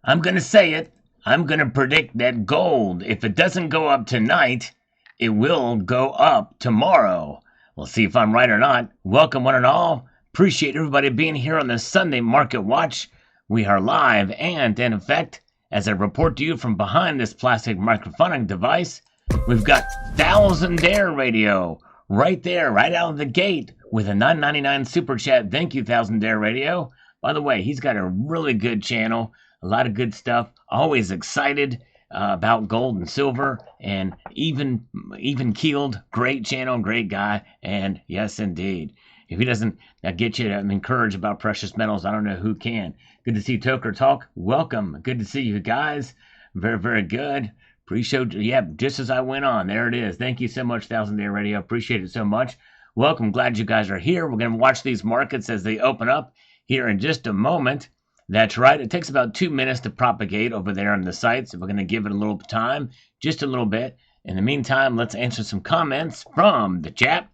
I'm going to say it. I'm going to predict that gold, if it doesn't go up tonight, it will go up tomorrow. We'll see if I'm right or not. Welcome, one and all. Appreciate everybody being here on the Sunday Market Watch. We are live and in effect as I report to you from behind this plastic microphonic device. We've got Thousand Dare Radio right there, right out of the gate with a $9.99 super chat. Thank you, Thousand Dare Radio. By the way, he's got a really good channel, a lot of good stuff. Always excited about gold and silver, and even keeled. Great channel, great guy, and yes, indeed. If he doesn't get you encouraged about precious metals, I don't know who can. Good to see Toker Talk. Welcome. Good to see you guys. Very, very good. Pre-show, yeah, just as I went on. There it is. Thank you so much, Thousand Day Radio. Appreciate it so much. Welcome. Glad you guys are here. We're going to watch these markets as they open up here in just a moment. That's right. It takes about 2 minutes to propagate over there on the site, so we're going to give it a little time, just a little bit. In the meantime, let's answer some comments from the chat,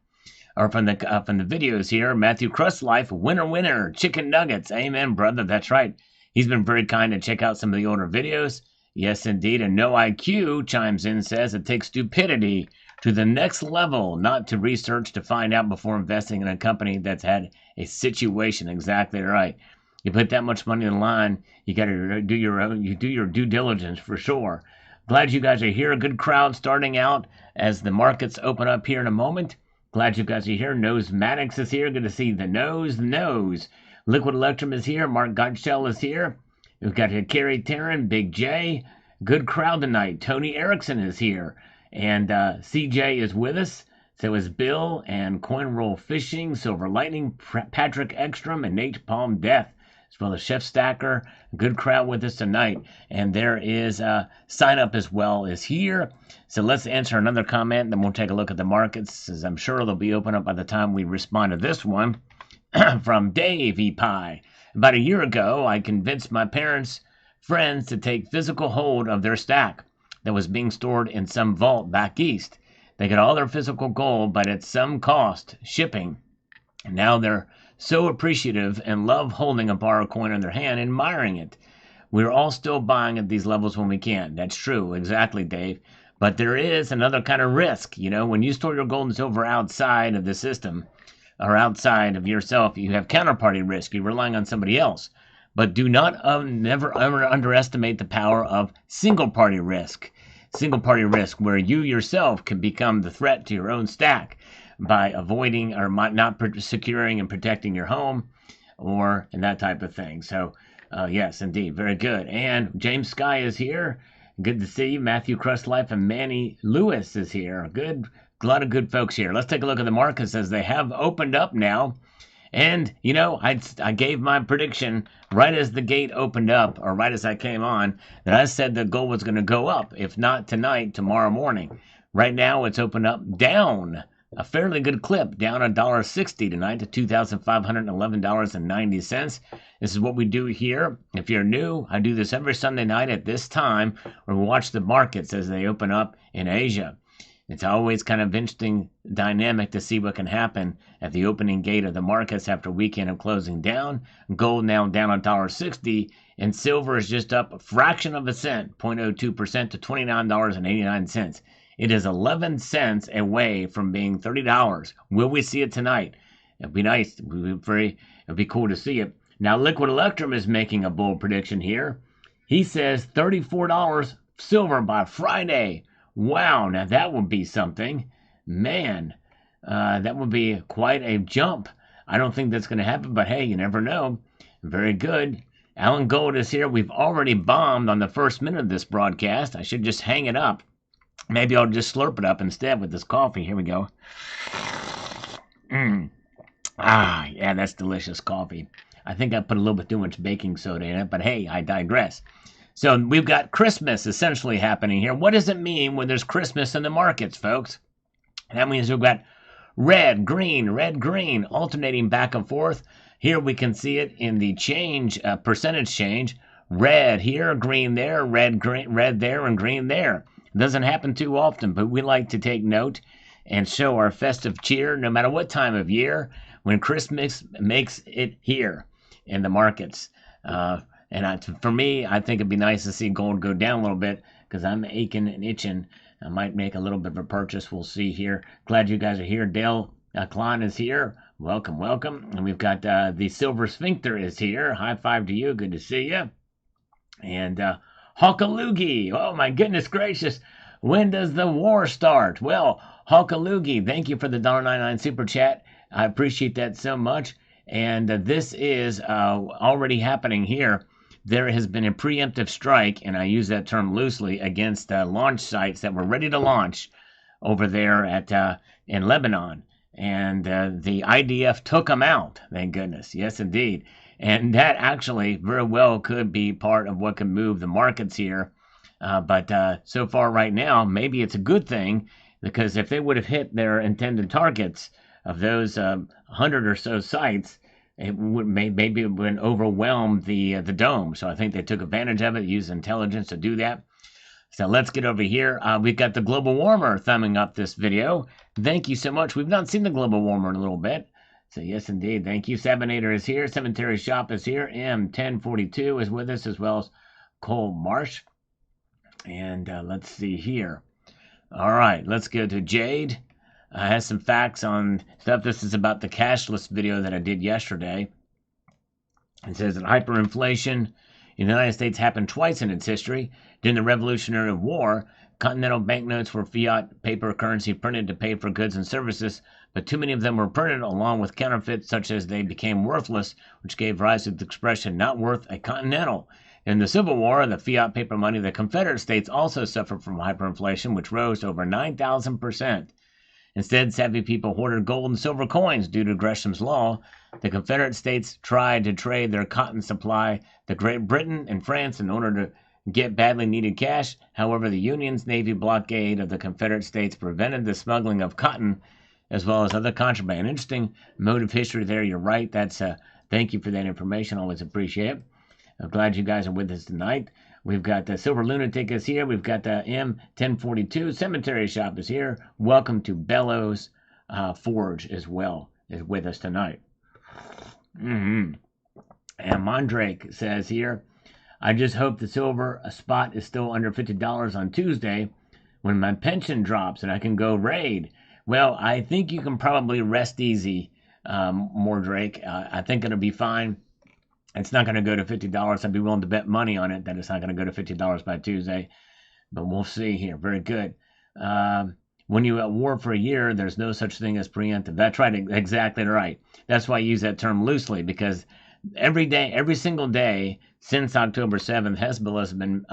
or from the videos here. Matthew Crust Life, winner, chicken nuggets. Amen, brother. That's right. He's been very kind to check out some of the older videos. Yes, indeed. And No IQ chimes in, says it takes stupidity to the next level not to research to find out before investing in a company that's had a situation. Exactly right. You put that much money in the line, you got to do your due diligence for sure. Glad you guys are here. A good crowd starting out as the markets open up here in a moment. Glad you guys are here. Nose Maddox is here. Good to see the nose. Liquid Electrum is here. Mark Gottschall is here. We've got Kerry Taryn, Big J. Good crowd tonight. Tony Erickson is here. And CJ is with us. So is Bill and Coin Roll Fishing, Silver Lightning, Patrick Ekstrom, and Nate Palm Death, as well as Chef Stacker. Good crowd with us tonight. And there is Sign Up as well is here. So let's answer another comment, then we'll take a look at the markets, as I'm sure they'll be open up by the time we respond to this one. From Dave E. Pie. About a year ago, I convinced my parents' friends to take physical hold of their stack that was being stored in some vault back east. They got all their physical gold, but at some cost, shipping. And now they're so appreciative and love holding a bar of coin in their hand, admiring it. We're all still buying at these levels when we can. That's true, exactly, Dave. But there is another kind of risk. You know, when you store your gold and silver outside of the system, or outside of yourself, you have counterparty risk. You're relying on somebody else. But do not never underestimate the power of single party risk. Single party risk, where you yourself can become the threat to your own stack by avoiding or not securing and protecting your home, or and that type of thing. So, yes, indeed, very good. And James Sky is here. Good to see you. Matthew Crust Life and Manny Lewis is here. Good. A lot of good folks here. Let's take a look at the markets as they have opened up now. And, you know, I gave my prediction right as the gate opened up, or right as I came on, that I said that gold was going to go up, if not tonight, tomorrow morning. Right now, it's opened up down a fairly good clip, down $1.60 tonight to $2,511.90. This is what we do here. If you're new, I do this every Sunday night at this time, where we watch the markets as they open up in Asia. It's always kind of interesting dynamic to see what can happen at the opening gate of the markets after a weekend of closing down. Gold now down $1.60, and silver is just up a fraction of a cent, 0.02% to $29.89. It is 11 cents away from being $30. Will we see it tonight? It'd be nice. It'd be cool to see it. Now, Liquid Electrum is making a bold prediction here. He says $34 silver by Friday. Wow, now that would be something. Man, that would be quite a jump. I don't think that's going to happen, but hey, you never know. Very good. Alan Gold is here. We've already bombed on the first minute of this broadcast. I should just hang it up. Maybe I'll just slurp it up instead with this coffee. Here we go. Yeah, that's delicious coffee. I think I put a little bit too much baking soda in it, but hey, I digress. So we've got Christmas essentially happening here. What does it mean when there's Christmas in the markets, folks? That means we've got red, green, alternating back and forth. Here we can see it in the change, percentage change. Red here, green there, red there, and green there. It doesn't happen too often, but we like to take note and show our festive cheer no matter what time of year when Christmas makes it here in the markets. And for me, I think it'd be nice to see gold go down a little bit because I'm aching and itching. I might make a little bit of a purchase. We'll see here. Glad you guys are here. Dale Klein is here. Welcome, welcome. And we've got the Silver Sphincter is here. High five to you. Good to see you. And Hawkaloogie. Oh, my goodness gracious. When does the war start? Well, Hawkaloogie, thank you for the $1.99 super chat. I appreciate that so much. And this is already happening here. There has been a preemptive strike, and I use that term loosely, against launch sites that were ready to launch over there in Lebanon. And the IDF took them out, thank goodness. Yes, indeed. And that actually very well could be part of what can move the markets here. But so far right now, maybe it's a good thing, because if they would have hit their intended targets of those 100 or so sites, it would maybe it would overwhelm the dome. So I think they took advantage of it, used intelligence to do that. So let's get over here. We've got the global warmer thumbing up this video. Thank you so much. We've not seen the global warmer in a little bit. So yes, indeed. Thank you. Sabinator is here. Cemetery Shop is here. M1042 is with us, as well as Cole Marsh. And let's see here. All right, let's go to Jade. I have some facts on stuff. This is about the cashless video that I did yesterday. It says that hyperinflation in the United States happened twice in its history. During the Revolutionary War, continental banknotes were fiat paper currency printed to pay for goods and services, but too many of them were printed along with counterfeits, such as they became worthless, which gave rise to the expression "not worth a continental." In the Civil War, the fiat paper money of the Confederate States also suffered from hyperinflation, which rose to over 9,000%. Instead, savvy people hoarded gold and silver coins due to Gresham's Law. The Confederate States tried to trade their cotton supply to Great Britain and France in order to get badly needed cash. However, the Union's Navy blockade of the Confederate States prevented the smuggling of cotton as well as other contraband. Interesting mode of history there. You're right. Thank you for that information. Always appreciate it. I'm glad you guys are with us tonight. We've got the Silver Lunatic is here. We've got the M1042 Cemetery Shop is here. Welcome to Bellows Forge as well is with us tonight. And Mondrake says here, I just hope the silver spot is still under $50 on Tuesday when my pension drops and I can go raid. Well, I think you can probably rest easy, Mondrake. I think it'll be fine. It's not going to go to $50. I'd be willing to bet money on it that it's not going to go to $50 by Tuesday. But we'll see here. Very good. When you're at war for a year, there's no such thing as preemptive. That's right. Exactly right. That's why I use that term loosely, because every single day since October 7th, Hezbollah has been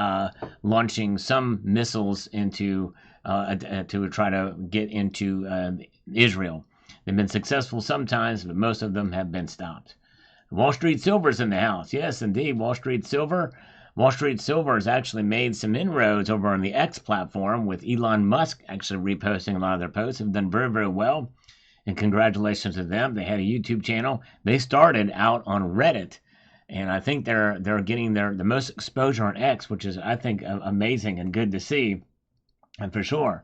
launching some missiles into to try to get into Israel. They've been successful sometimes, but most of them have been stopped. Wall Street Silver's in the house. Yes, indeed, Wall Street Silver. Wall Street Silver has actually made some inroads over on the X platform, with Elon Musk actually reposting a lot of their posts. Have done very, very well, and congratulations to them. They had a YouTube channel. They started out on Reddit, and I think they're getting the most exposure on X, which is, I think, amazing and good to see, and for sure.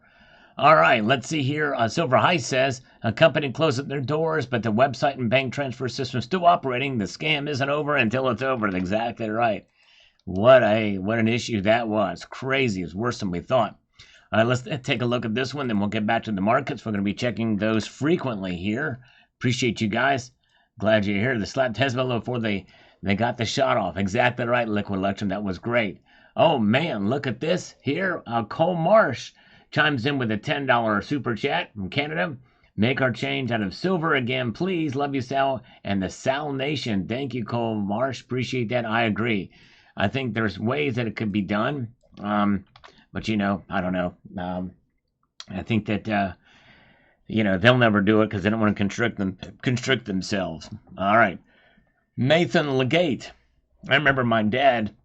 All right, let's see here. Silver Heist says, a company closed their doors, but the website and bank transfer system is still operating. The scam isn't over until it's over. That's exactly right. What an issue that was. Crazy. It's worse than we thought. All right, let's take a look at this one, then we'll get back to the markets. We're going to be checking those frequently here. Appreciate you guys. Glad you're here. They slapped Hezbollah before they got the shot off. Exactly right, Liquid Election. That was great. Oh, man, look at this here. Cole Marsh chimes in with a $10 super chat from Canada. Make our change out of silver again, please. Love you, Sal. And the Sal Nation. Thank you, Cole Marsh. Appreciate that. I agree. I think there's ways that it could be done. But, I don't know. I think that, they'll never do it because they don't want to constrict themselves. All right. Nathan Legate. I remember my dad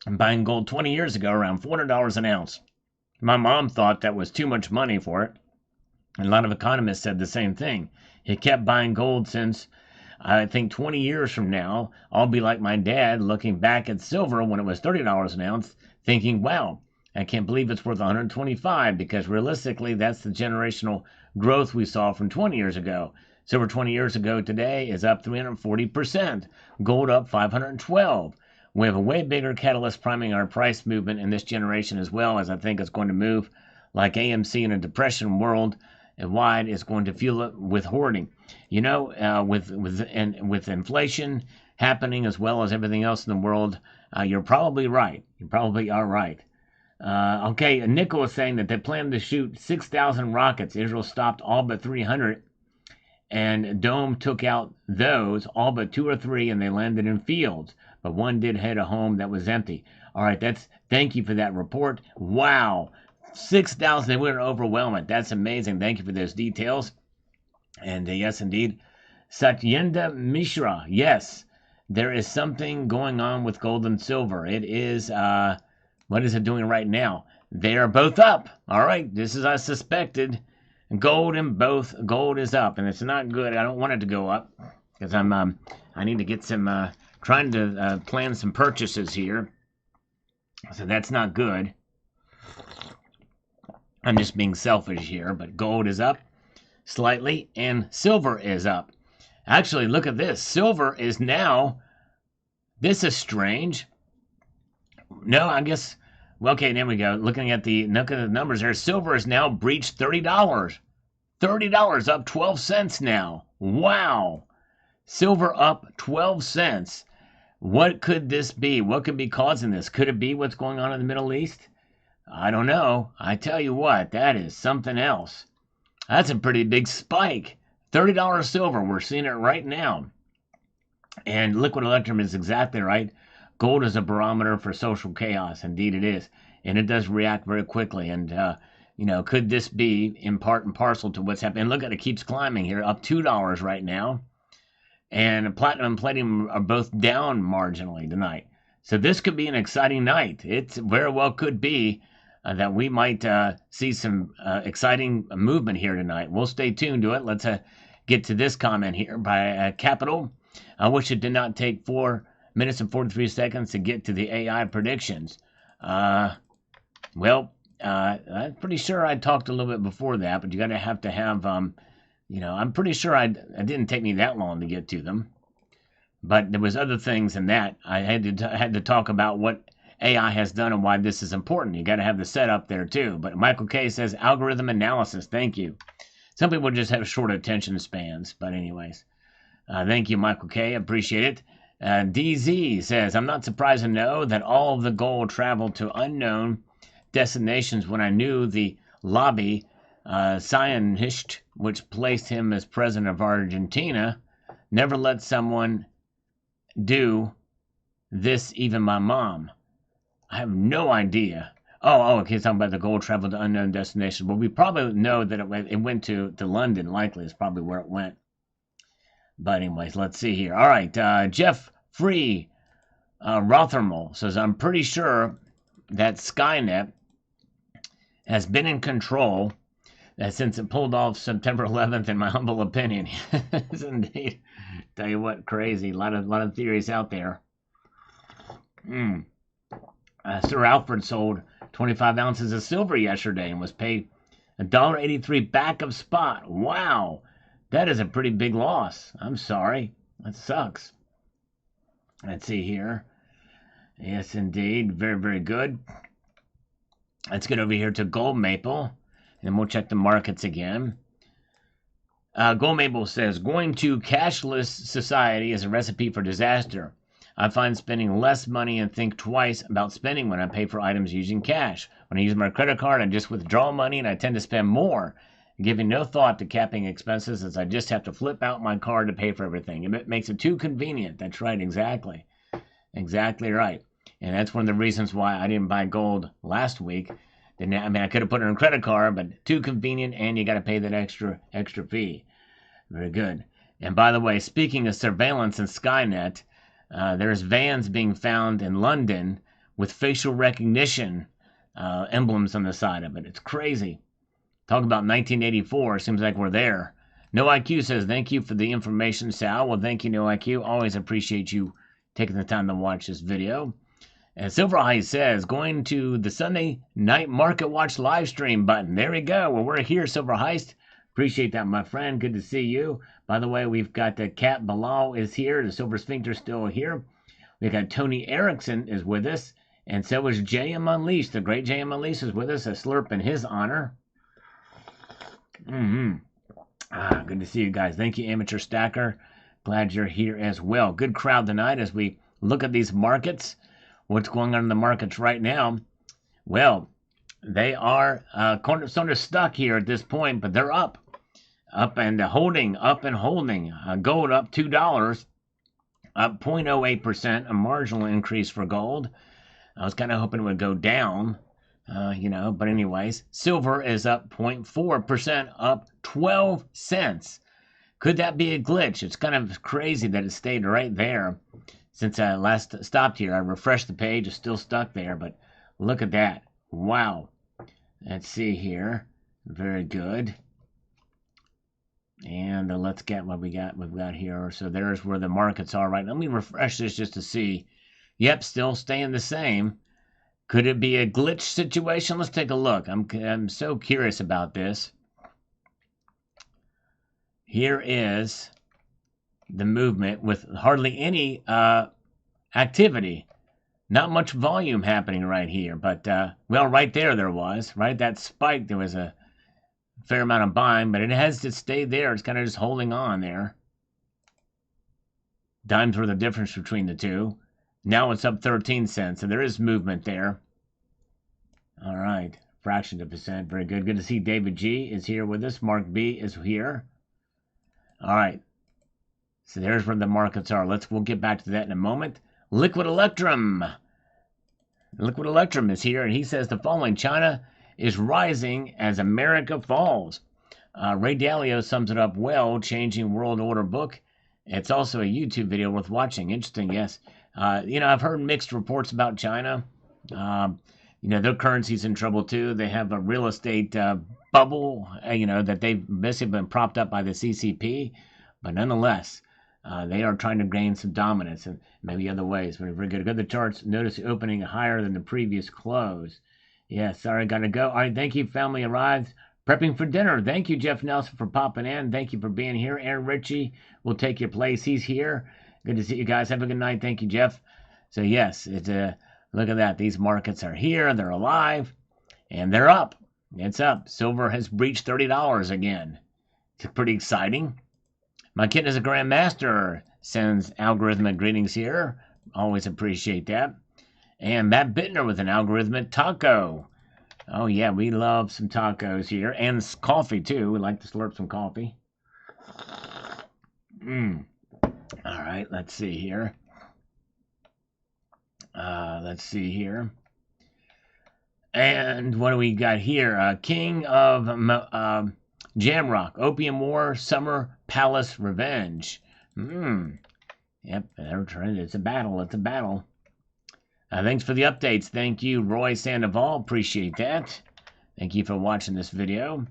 buying gold 20 years ago around $400 an ounce. My mom thought that was too much money for it. And a lot of economists said the same thing. He kept buying gold since, I think, 20 years from now, I'll be like my dad looking back at silver when it was $30 an ounce, thinking, wow, I can't believe it's worth 125, because realistically, that's the generational growth we saw from 20 years ago. Silver 20 years ago today is up 340%. Gold up 512. We have a way bigger catalyst priming our price movement in this generation as well, as I think it's going to move like AMC in a depression world and wide is going to fuel it with hoarding. You know, with inflation happening as well as everything else in the world, you're probably right. You probably are right. Okay, Nickel is saying that they plan to shoot 6,000 rockets. Israel stopped all but 300, and Dome took out those, all but 2 or 3, and they landed in fields. But one did hit a home that was empty. All right, thank you for that report. Wow, 6,000, they wouldn't overwhelm it. That's amazing. Thank you for those details. And yes, indeed. Satyenda Mishra, yes, there is something going on with gold and silver. It is, what is it doing right now? They are both up. All right, this is as suspected. Gold is up, and it's not good. I don't want it to go up because I need to get some, trying to plan some purchases here. So that's not good. I'm just being selfish here, but gold is up slightly, and silver is up. Actually, look at this. Silver is now, this is strange. No, I guess, well, okay, there we go. Looking at the numbers there, silver has now breached $30. $30, up 12 cents now. Wow. Silver up 12 cents. What could this be? What could be causing this? Could it be what's going on in the Middle East? I don't know. I tell you what, that is something else. That's a pretty big spike. $30 silver. We're seeing it right now. And liquid electrum is exactly right. Gold is a barometer for social chaos. Indeed it is. And it does react very quickly. And, you know, could this be in part and parcel to what's happening? Look at it, keeps climbing here, up $2 right now. And platinum and palladium are both down marginally tonight. So this could be an exciting night. It very well could be that we might see some exciting movement here tonight. We'll stay tuned to it. Let's get to this comment here by Capital. I wish it did not take 4 minutes and 43 seconds to get to the AI predictions. Well, I'm pretty sure I talked a little bit before that, but you got to have, you know, I'm pretty sure it didn't take me that long to get to them. But there was other things in that. I had to talk about what AI has done and why this is important. You got to have the setup there too. But Michael K says algorithm analysis. Thank you. Some people just have short attention spans. But anyways, thank you, Michael K. Appreciate it. DZ says, I'm not surprised to know that all of the gold traveled to unknown destinations when I knew the lobby Zionist, which placed him as president of Argentina, never let someone do this, even my mom. I have no idea. Oh, okay, talking about the gold travel to unknown destinations. Well, we probably know that it went to London, likely is probably where it went. But anyways, let's see here. All right, Jeff Free Rothermel says, I'm pretty sure that Skynet has been in control since it pulled off September 11th, in my humble opinion. Yes, indeed. Tell you what, crazy. A lot of theories out there. Sir Alfred sold 25 ounces of silver yesterday and was paid $1.83 back of spot. Wow. That is a pretty big loss. I'm sorry. That sucks. Let's see here. Yes, indeed. Very, very good. Let's get over here to Gold Maple, and we'll check the markets again. Gold Maple says, going to cashless society is a recipe for disaster. I find spending less money and think twice about spending when I pay for items using cash. When I use my credit card, I just withdraw money and I tend to spend more, giving no thought to capping expenses, as I just have to flip out my card to pay for everything. It makes it too convenient. That's right, exactly. Exactly right. And that's one of the reasons why I didn't buy gold last week. I mean, I could have put it on a credit card, but too convenient, and you got to pay that extra fee. Very good. And by the way, speaking of surveillance and Skynet, there's vans being found in London with facial recognition emblems on the side of it. It's crazy. Talk about 1984. Seems like we're there. No IQ says, thank you for the information, Sal. Well, thank you, No IQ. Always appreciate you taking the time to watch this video. And Silver High says, going to the Sunday Night Market Watch live stream button. There we go. Well, we're here, Silver Heist. Appreciate that, my friend. Good to see you. By the way, we've got the Cat Bilal is here. The Silver Sphincter still here. We got Tony Erickson is with us, and so is JM Unleashed. The great JM Unleashed is with us. A slurp in his honor. Good to see you guys. Thank you, Amateur Stacker. Glad you're here as well. Good crowd tonight as we look at these markets. What's going on in the markets right now? Well, they are sort of stuck here at this point, but they're up and holding, gold up $2, up 0.08%, a marginal increase for gold. I was kind of hoping it would go down, but anyways, silver is up 0.4%, up 12 cents. Could that be a glitch? It's kind of crazy that it stayed right there since I last stopped here. I refreshed the page, it's still stuck there, but look at that. Wow. Let's see here. Very good. And let's get what we've got here. So there's where the markets are right now. Let me refresh this just to see. Yep, still staying the same. Could it be a glitch situation? Let's take a look. I'm so curious about this. Here is the movement with hardly any activity. Not much volume happening right here, but, well, right there was, right? That spike, there was a fair amount of buying, but it has to stay there. It's kind of just holding on there. Dimes were the difference between the two. Now it's up 13 cents, so there is movement there. All right, fraction of a percent, very good. Good to see David G is here with us. Mark B is here. All right, so there's where the markets are. We'll get back to that in a moment. Liquid Electrum is here, and he says the following: China is rising as America falls. Ray Dalio sums it up well, Changing World Order book. It's also a YouTube video worth watching. Interesting, yes. I've heard mixed reports about China. Their currency's in trouble too. They have a real estate bubble, that they've basically been propped up by the CCP. But nonetheless, they are trying to gain some dominance and maybe other ways. Very, very good. Go to the charts. Notice the opening higher than the previous close. Yeah, sorry, gotta go. All right, thank you. Family arrives. Prepping for dinner. Thank you, Jeff Nelson, for popping in. Thank you for being here. Aaron Ritchie will take your place. He's here. Good to see you guys. Have a good night. Thank you, Jeff. So, yes, it's look at that. These markets are here. They're alive. And they're up. It's up. Silver has breached $30 again. It's pretty exciting. My kid is a grandmaster. Sends algorithmic greetings here. Always appreciate that. And Matt Bittner with an algorithmic taco. Oh, yeah, we love some tacos here. And coffee, too. We like to slurp some coffee. All right, let's see here. And what do we got here? King of Jamrock. Opium War, Summer Palace Revenge. Yep, they're trying. It's a battle. Thanks for the updates. Thank you, Roy Sandoval. Appreciate that. Thank you for watching this video.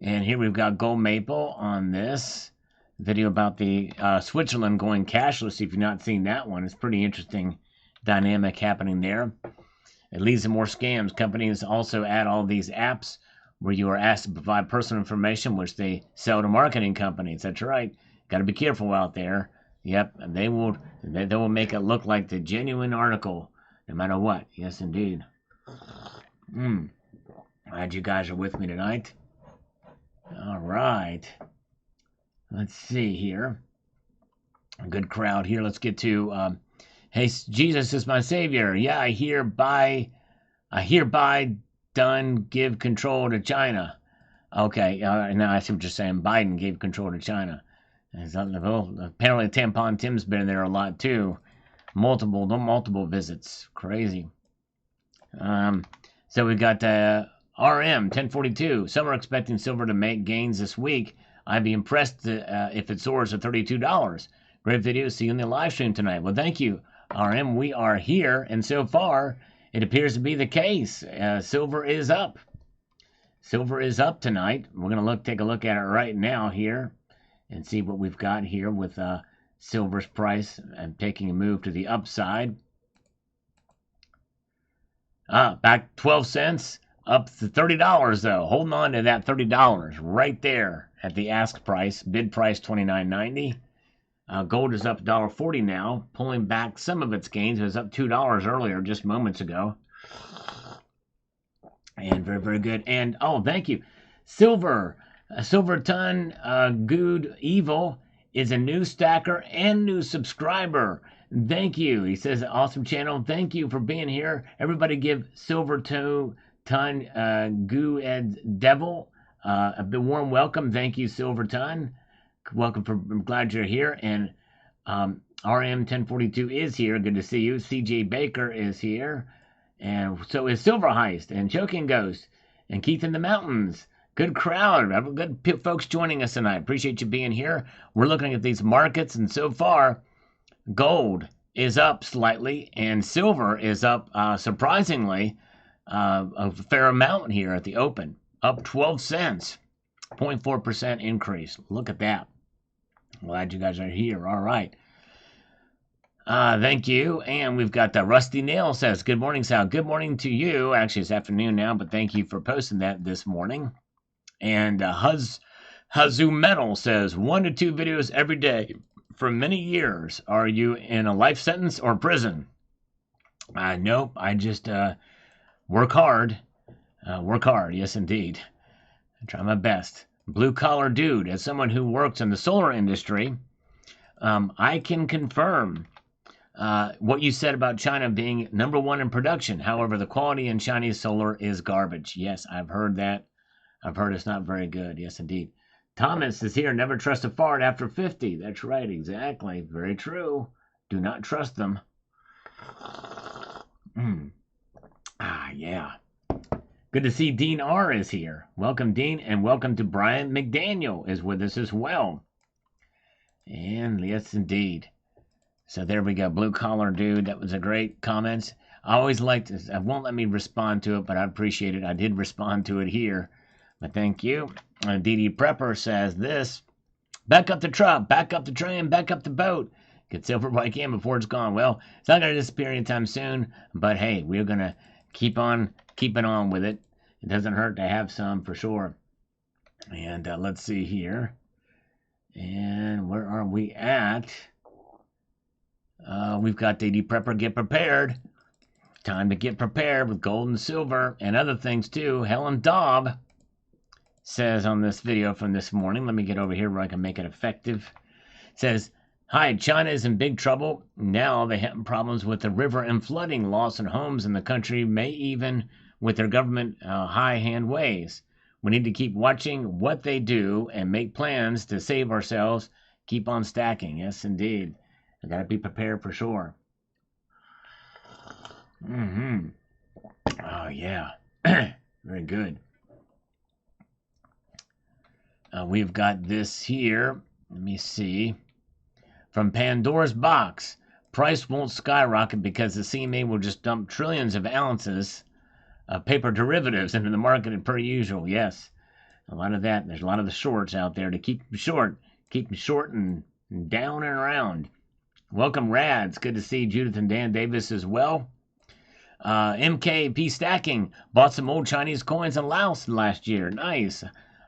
And here we've got Gold Maple on this video about the Switzerland going cashless. If you've not seen that one, it's pretty interesting dynamic happening there. It leads to more scams. Companies also add all these apps where you are asked to provide personal information, which they sell to marketing companies. That's right. Got to be careful out there. Yep, and they will make it look like the genuine article, no matter what. Yes, indeed. Glad you guys are with me tonight. All right. Let's see here. A good crowd here. Let's get to, hey, Jesus is my savior. Yeah, I hereby done give control to China. Okay, now I see what you're saying. Biden gave control to China. Apparently Tampon Tim's been there a lot too. Multiple visits. Crazy. So we got RM 1042. Some are expecting silver to make gains this week. I'd be impressed if it soars to $32. Great video. See you in the live stream tonight. Well, thank you, RM. We are here, and so far it appears to be the case. Silver is up. Silver is up tonight. We're gonna take a look at it right now here and see what we've got here with silver's price and taking a move to the upside. Back 12 cents, up to $30 though. Holding on to that $30 right there at the ask price, bid price $29.90. Gold is up $1.40 now, pulling back some of its gains. It was up $2 earlier, just moments ago. And very, very good. And, oh, thank you. Silver. Silver Ton Good Evil is a new stacker and new subscriber. Thank you. He says, awesome channel. Thank you for being here. Everybody give Silver Ton Goo Ed Devil a warm welcome. Thank you, Silver Ton. Welcome. I'm glad you're here. And RM1042 is here. Good to see you. CJ Baker is here. And so is Silver Heist and Choking Ghost and Keith in the Mountains. Good crowd. Good folks joining us tonight. Appreciate you being here. We're looking at these markets, and so far, gold is up slightly, and silver is up surprisingly a fair amount here at the open. Up 12 cents. 0.4% increase. Look at that. Glad you guys are here. All right. Thank you. And we've got Rusty Nail says, good morning, Sal. Good morning to you. Actually, it's afternoon now, but thank you for posting that this morning. And Hazu Metal says, 1 to 2 videos every day for many years. Are you in a life sentence or prison? Nope. I just work hard. Work hard. Yes, indeed. I try my best. Blue collar dude, as someone who works in the solar industry, I can confirm what you said about China being #1 in production. However, the quality in Chinese solar is garbage. Yes, I've heard that. I've heard it's not very good. Yes, indeed. Thomas is here. Never trust a fart after 50. That's right. Exactly. Very true. Do not trust them. Yeah. Good to see Dean R. is here. Welcome, Dean, and welcome to Brian McDaniel is with us as well. And yes, indeed. So there we go. Blue collar dude. That was a great comment. I always liked this. I won't let me respond to it, but I appreciate it. I did respond to it here. But thank you. DD Prepper says this. Back up the truck. Back up the train. Back up the boat. Get silver while you can before it's gone. Well, it's not going to disappear anytime soon. But hey, we're going to keep on keeping on with it. It doesn't hurt to have some for sure. And let's see here. And where are we at? We've got DD Prepper, get prepared. Time to get prepared with gold and silver and other things too. Helen Dobb says on this video from this morning, let me get over here where I can make it effective. Says, hi, China is in big trouble. Now they have problems with the river and flooding, loss in homes in the country, may even with their government high hand ways. We need to keep watching what they do and make plans to save ourselves. Keep on stacking. Yes, indeed. I got to be prepared for sure. Oh, yeah. Very good. We've got this here. Let me see. From Pandora's Box. Price won't skyrocket because the CME will just dump trillions of ounces of paper derivatives into the market per usual. Yes. A lot of that. There's a lot of the shorts out there to keep them short. Keep them short and down and around. Welcome, Rads. Good to see Judith and Dan Davis as well. MKP Stacking bought some old Chinese coins in Laos last year. Nice.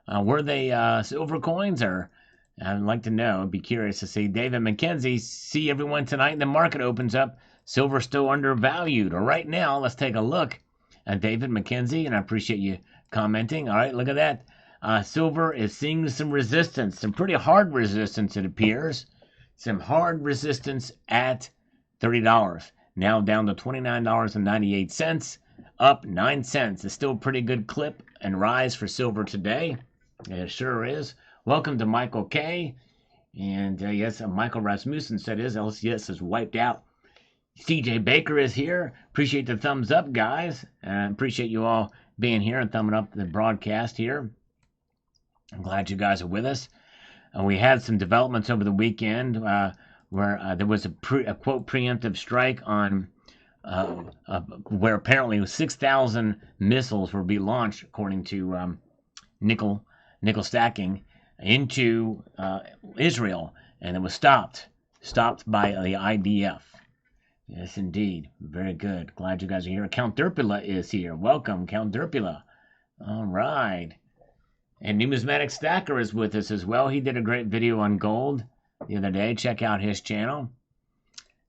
Were they silver coins, or I'd like to know. I'd be curious to see. David McKenzie, see everyone tonight. The market opens up. Silver still undervalued. Or right now, let's take a look at David McKenzie, and I appreciate you commenting. All right, look at that. Silver is seeing some resistance, some pretty hard resistance, it appears. Some hard resistance at $30. Now down to $29.98, up 9 cents. It's still a pretty good clip and rise for silver today. It sure is. Welcome to Michael K. And yes, Michael Rasmussen said his LCS is wiped out. CJ Baker is here. Appreciate the thumbs up, guys. Appreciate you all being here and thumbing up the broadcast here. I'm glad you guys are with us. We had some developments over the weekend where there was a quote preemptive strike on where apparently 6,000 missiles will be launched, according to nickel stacking, into Israel, and it was stopped by the IDF. Yes, indeed. Very good. Glad you guys are here. Count Derpula is here. Welcome, Count Derpula. All right. And Numismatic Stacker is with us as well. He did a great video on gold. the other day. Check out his channel.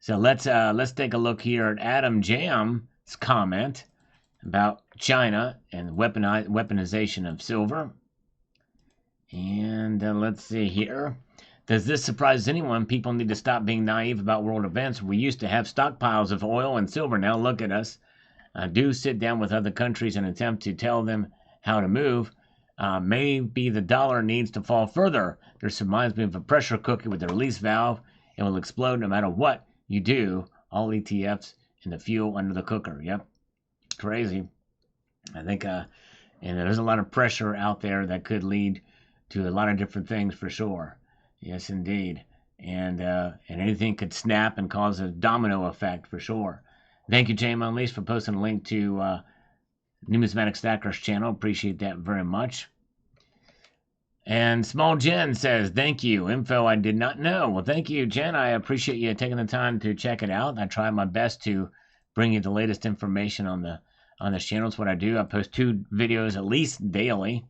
So let's take a look here at Adam Jam's comment about China and weaponization of silver. And let's see here. Does this surprise anyone? People need to stop being naive about world events. We used to have stockpiles of oil and silver. Now look at us. Do sit down with other countries and attempt to tell them how to move. Maybe the dollar needs to fall further. This reminds me of a pressure cooker with a release valve. It will explode no matter what you do. All ETFs and the fuel under the cooker. Yep. Crazy. I think, and there's a lot of pressure out there that could lead to a lot of different things for sure. Yes, indeed. And anything could snap and cause a domino effect for sure. Thank you, James Unleashed, for posting a link to Numismatic Stacker's channel. Appreciate that very much. And Small Jen says, thank you. Info I did not know. Well, thank you, Jen. I appreciate you taking the time to check it out. I try my best to bring you the latest information on this channel. It's what I do. I post 2 videos at least daily.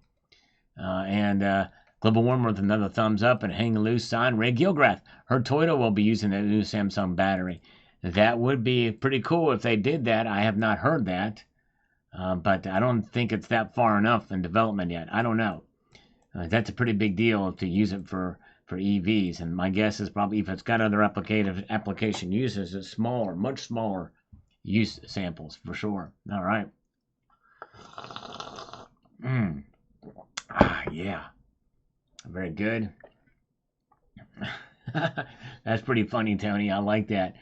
Global Warmer with another thumbs up, and Hang Loose sign. Ray Gilgrath, her Toyota will be using the new Samsung battery. That would be pretty cool if they did that. I have not heard that, but I don't think it's that far enough in development yet. I don't know. That's a pretty big deal to use it for EVs, and my guess is probably if it's got other application uses, it's smaller, much smaller use samples for sure. All right. Yeah. Very good. That's pretty funny, Tony. I like that.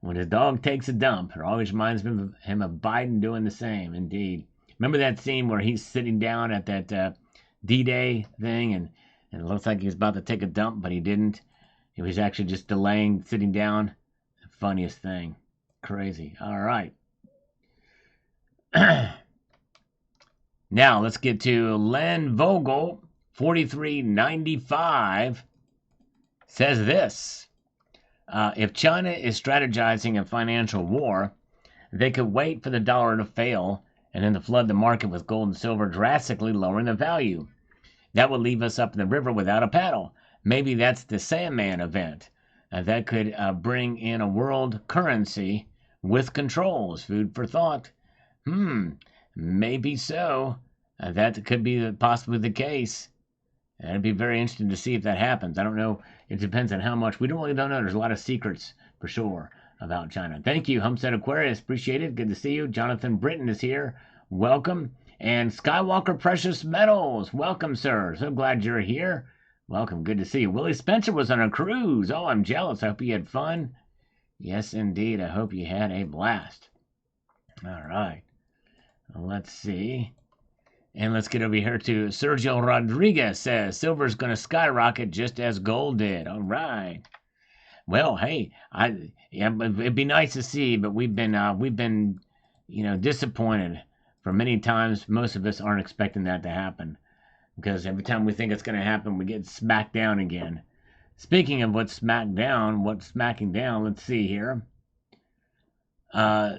When his dog takes a dump, it always reminds him of Biden doing the same. Indeed. Remember that scene where he's sitting down at that D-Day thing, and it looks like he was about to take a dump, but he didn't. He was actually just delaying sitting down. The funniest thing. Crazy. All right. Now, let's get to Len Vogel. 4395 says this. If China is strategizing a financial war, they could wait for the dollar to fail and then to flood the market with gold and silver, drastically lowering the value. That would leave us up in the river without a paddle. Maybe that's the Sandman event. That could bring in a world currency with controls. Food for thought. Maybe so. That could be possibly the case. It'd be very interesting to see if that happens. I don't know. It depends on how much. We don't know. There's a lot of secrets for sure about China. Thank you, Homestead Aquarius. Appreciate it. Good to see you. Jonathan Britton is here. Welcome. And Skywalker Precious Metals. Welcome, sir. So glad you're here. Welcome. Good to see you. Willie Spencer was on a cruise. Oh, I'm jealous. I hope you had fun. Yes, indeed. I hope you had a blast. All right. Let's see. And let's get over here to Sergio Rodriguez says, silver's going to skyrocket just as gold did. All right. Well, hey, it'd be nice to see, but we've been, disappointed for many times. Most of us aren't expecting that to happen because every time we think it's going to happen, we get smacked down again. Speaking of what's smacking down, let's see here.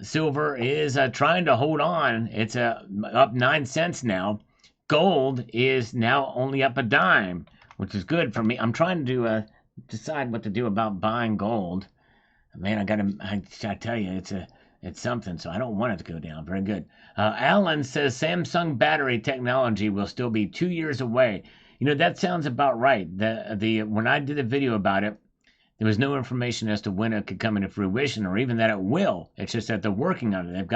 Silver is trying to hold on. It's up 9 cents now. Gold is now only up a dime, which is good for me. I'm trying to decide what to do about buying gold. Man, I tell you, it's something. So I don't want it to go down. Very good. Alan says Samsung battery technology will still be 2 years away. That sounds about right. When I did a video about it, there was no information as to when it could come into fruition or even that it will. It's just that they're working on it.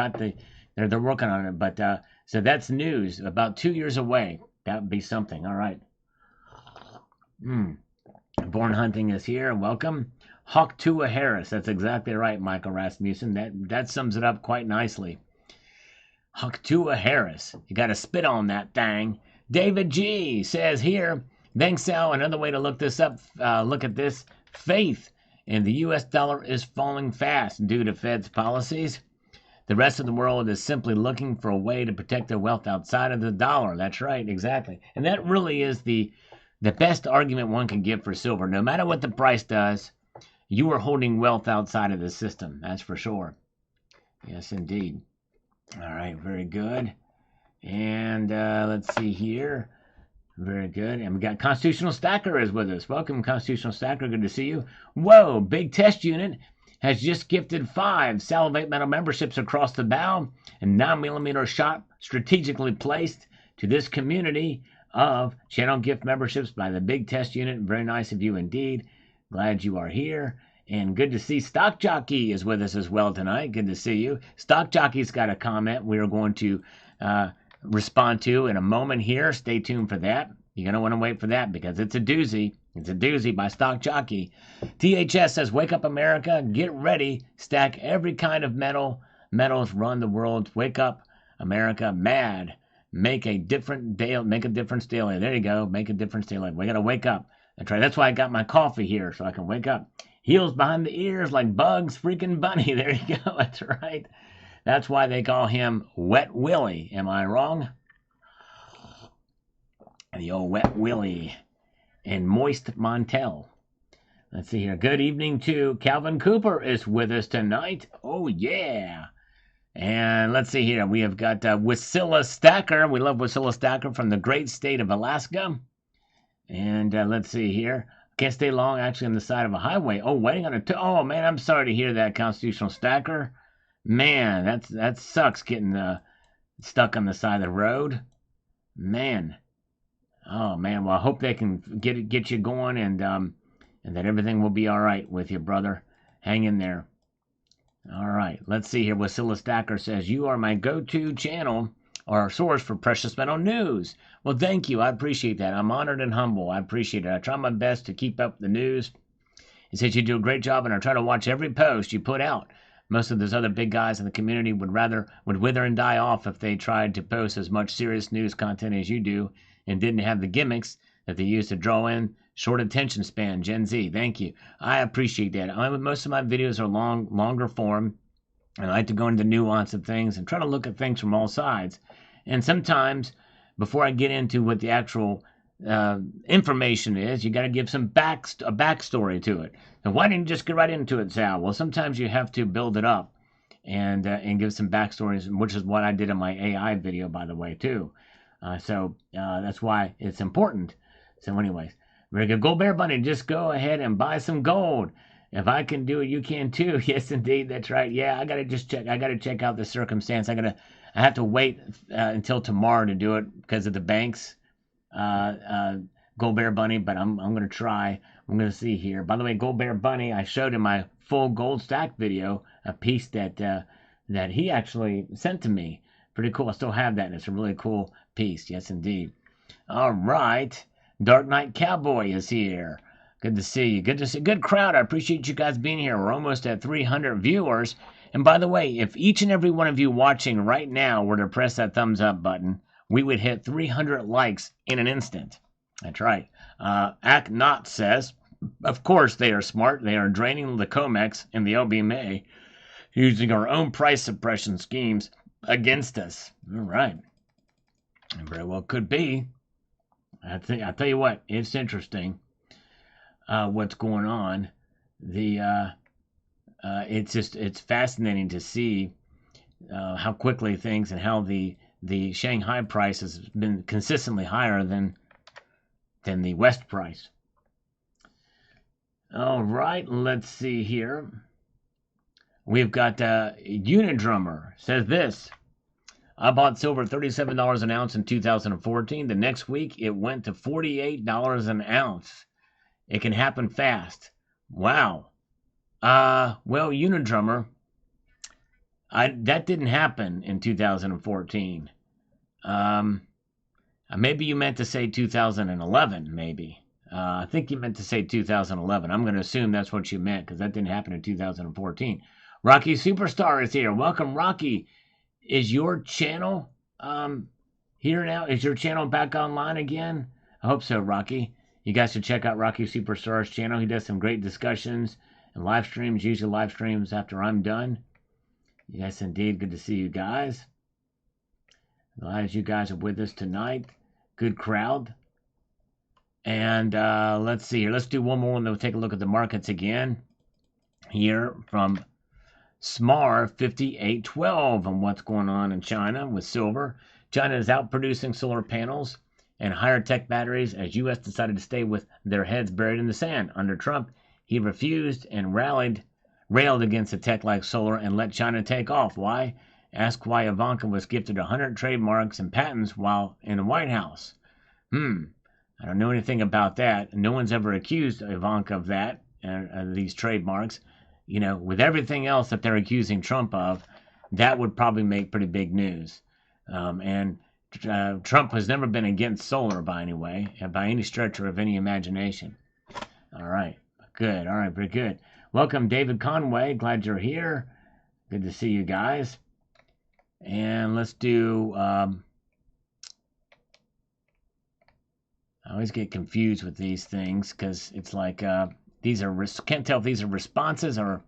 They're working on it. But so that's news. About 2 years away. That would be something. All right. Born Hunting is here. Welcome. Hawk Tua Harris. That's exactly right, Michael Rasmussen. That sums it up quite nicely. Hawk Tua Harris. You got to spit on that thing. David G says here, thanks, Sal. Another way to look this up. Look at this. Faith in the U.S. dollar is falling fast due to Fed's policies. The rest of the world is simply looking for a way to protect their wealth outside of the dollar. That's right, exactly. And that really is the best argument one can give for silver. No matter what the price does, you are holding wealth outside of the system. That's for sure. Yes, indeed. All right, very good. And let's see here. Very good. And we got Constitutional Stacker is with us. Welcome, Constitutional Stacker. Good to see you. Whoa, Big Test Unit has just gifted 5 Salivate Metal memberships across the bow and 9mm shot strategically placed to this community of channel gift memberships by the Big Test Unit. Very nice of you indeed. Glad you are here. And good to see Stock Jockey is with us as well tonight. Good to see you. Stock Jockey's got a comment we are going to respond to in a moment here. Stay tuned for that. You're going to want to wait for that because it's a doozy. It's a doozy by Stock Jockey. THS says, wake up America, get ready, stack every kind of metals run the world. Wake up America, mad. Make a difference daily. There you go. Make a difference daily. We got to wake up. That's right. That's why I got my coffee here so I can wake up. Heels behind the ears like Bugs freaking Bunny. There you go. That's right. That's why they call him Wet Willie. Am I wrong? The old Wet Willie and Moist Montel. Let's see here. Good evening to Calvin Cooper is with us tonight. Oh, yeah. And let's see here. We have got Wasilla Stacker. We love Wasilla Stacker from the great state of Alaska. And let's see here. Can't stay long actually on the side of a highway. Oh, waiting on a... oh, man, I'm sorry to hear that, Constitutional Stacker. Man, that sucks getting stuck on the side of the road. Man. Oh, man. Well, I hope they can get you going and that everything will be all right with you, brother. Hang in there. All right, let's see here. Wasilla Stacker says, you are my go-to channel or source for precious metal news. Well, thank you. I appreciate that. I'm honored and humble. I appreciate it. I try my best to keep up the news. He says you do a great job, and I try to watch every post you put out. Most of those other big guys in the community would wither and die off if they tried to post as much serious news content as you do and didn't have the gimmicks that they use to draw in short attention span, Gen Z. Thank you. I appreciate that. Most of my videos are longer form. I like to go into the nuance of things and try to look at things from all sides. And sometimes, before I get into what the actual information is, you got to give a backstory to it. And why didn't you just get right into it, Sal? Well, sometimes you have to build it up and give some backstories, which is what I did in my AI video, by the way, too. So that's why it's important. So anyways, very good. Gold Bear Bunny, just go ahead and buy some gold. If I can do it, you can too. Yes, indeed, that's right. Yeah, I gotta check out the circumstance. I have to wait until tomorrow to do it because of the banks. Gold Bear Bunny, but I'm gonna try. I'm gonna see here. By the way, Gold Bear Bunny, I showed in my full gold stack video a piece that he actually sent to me. Pretty cool. I still have that, and it's a really cool piece. Yes, indeed. All right. Dark Knight Cowboy is here. Good to see you. Good to see. Good crowd. I appreciate you guys being here. We're almost at 300 viewers. And by the way, if each and every one of you watching right now were to press that thumbs up button, we would hit 300 likes in an instant. That's right. Act Not says, of course they are smart. They are draining the COMEX and the LBMA using our own price suppression schemes against us. All right. Very well could be. I tell you what, it's interesting what's going on. It's fascinating to see how quickly things and how the Shanghai price has been consistently higher than the West price. All right, let's see here. We've got Unit Drummer says this. I bought silver $37 an ounce in 2014. The next week, it went to $48 an ounce. It can happen fast. Wow. Well, Unidrummer, that didn't happen in 2014. Maybe you meant to say 2011, maybe. I think you meant to say 2011. I'm going to assume that's what you meant because that didn't happen in 2014. Rocky Superstar is here. Welcome, Rocky. Is your channel here now? Is your channel back online again? I hope so, Rocky. You guys should check out Rocky Superstar's channel. He does some great discussions and live streams, usually live streams after I'm done. Yes, indeed. Good to see you guys. Glad you guys are with us tonight. Good crowd. And let's see here. Let's do one more and then we'll take a look at the markets again. Here from SMAR 5812 on what's going on in China with silver. China is outproducing solar panels and higher tech batteries as U.S. decided to stay with their heads buried in the sand. Under Trump, he refused and railed against a tech like solar and let China take off. Why? Ask why Ivanka was gifted 100 trademarks and patents while in the White House. I don't know anything about that. No one's ever accused Ivanka of that, these trademarks. You know, with everything else that they're accusing Trump of, that would probably make pretty big news. And Trump has never been against solar by any stretch of any imagination. All right, good. All right, very good. Welcome, David Conway. Glad you're here. Good to see you guys. And let's do... I always get confused with these things because it's like these are... Can't tell if these are responses or...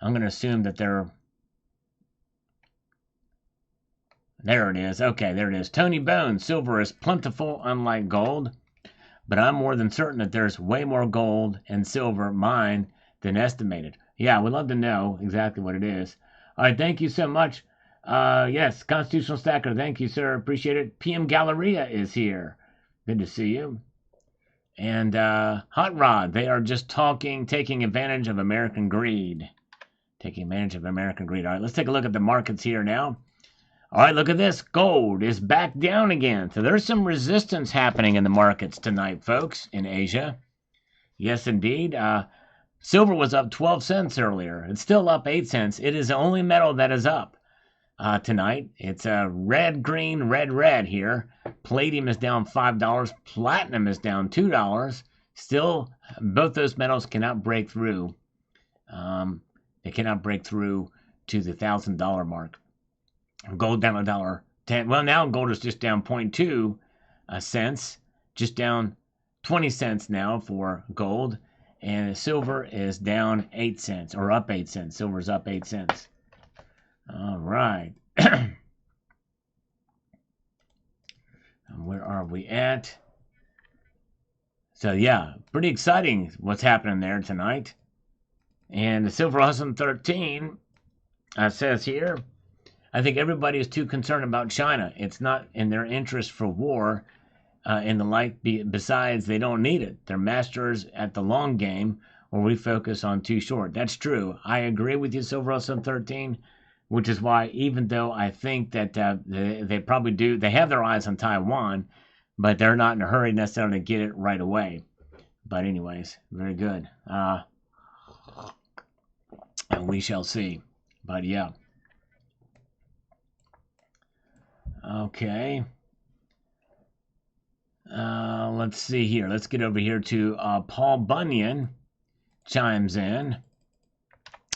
I'm going to assume that they're... There it is. Okay, there it is. Tony Bones, silver is plentiful, unlike gold. But I'm more than certain that there's way more gold and silver mined than estimated. Yeah, I would love to know exactly what it is. All right, thank you so much. Yes, Constitutional Stacker, thank you, sir. Appreciate it. PM Galleria is here. Good to see you. And Hot Rod, they are just taking advantage of American greed. Taking advantage of American greed. All right, let's take a look at the markets here now. All right, look at this. Gold is back down again. So there's some resistance happening in the markets tonight, folks, in Asia. Yes, indeed. Silver was up 12 cents earlier. It's still up 8 cents. It is the only metal that is up tonight. It's red, green, red here. Palladium is down $5. Platinum is down $2. Still, both those metals cannot break through. They cannot break through to the $1,000 mark. Gold down $1.10. Well, now gold is just down 0.2 cents, just down 20 cents now for gold, and silver is down 8 cents, or up 8 cents. Silver's up 8 cents. All right. Where are we at? So yeah, pretty exciting what's happening there tonight. And the Silver Awesome 13 says here, I think everybody is too concerned about China. It's not in their interest for war and the like. Besides, they don't need it. They're masters at the long game, where we focus on too short. That's true. I agree with you, Silver Awesome 13, which is why, even though I think that they probably do, they have their eyes on Taiwan, but they're not in a hurry necessarily to get it right away. But anyways, very good. And we shall see. But yeah. Okay. Let's see here. Let's get over here to Paul Bunyan chimes in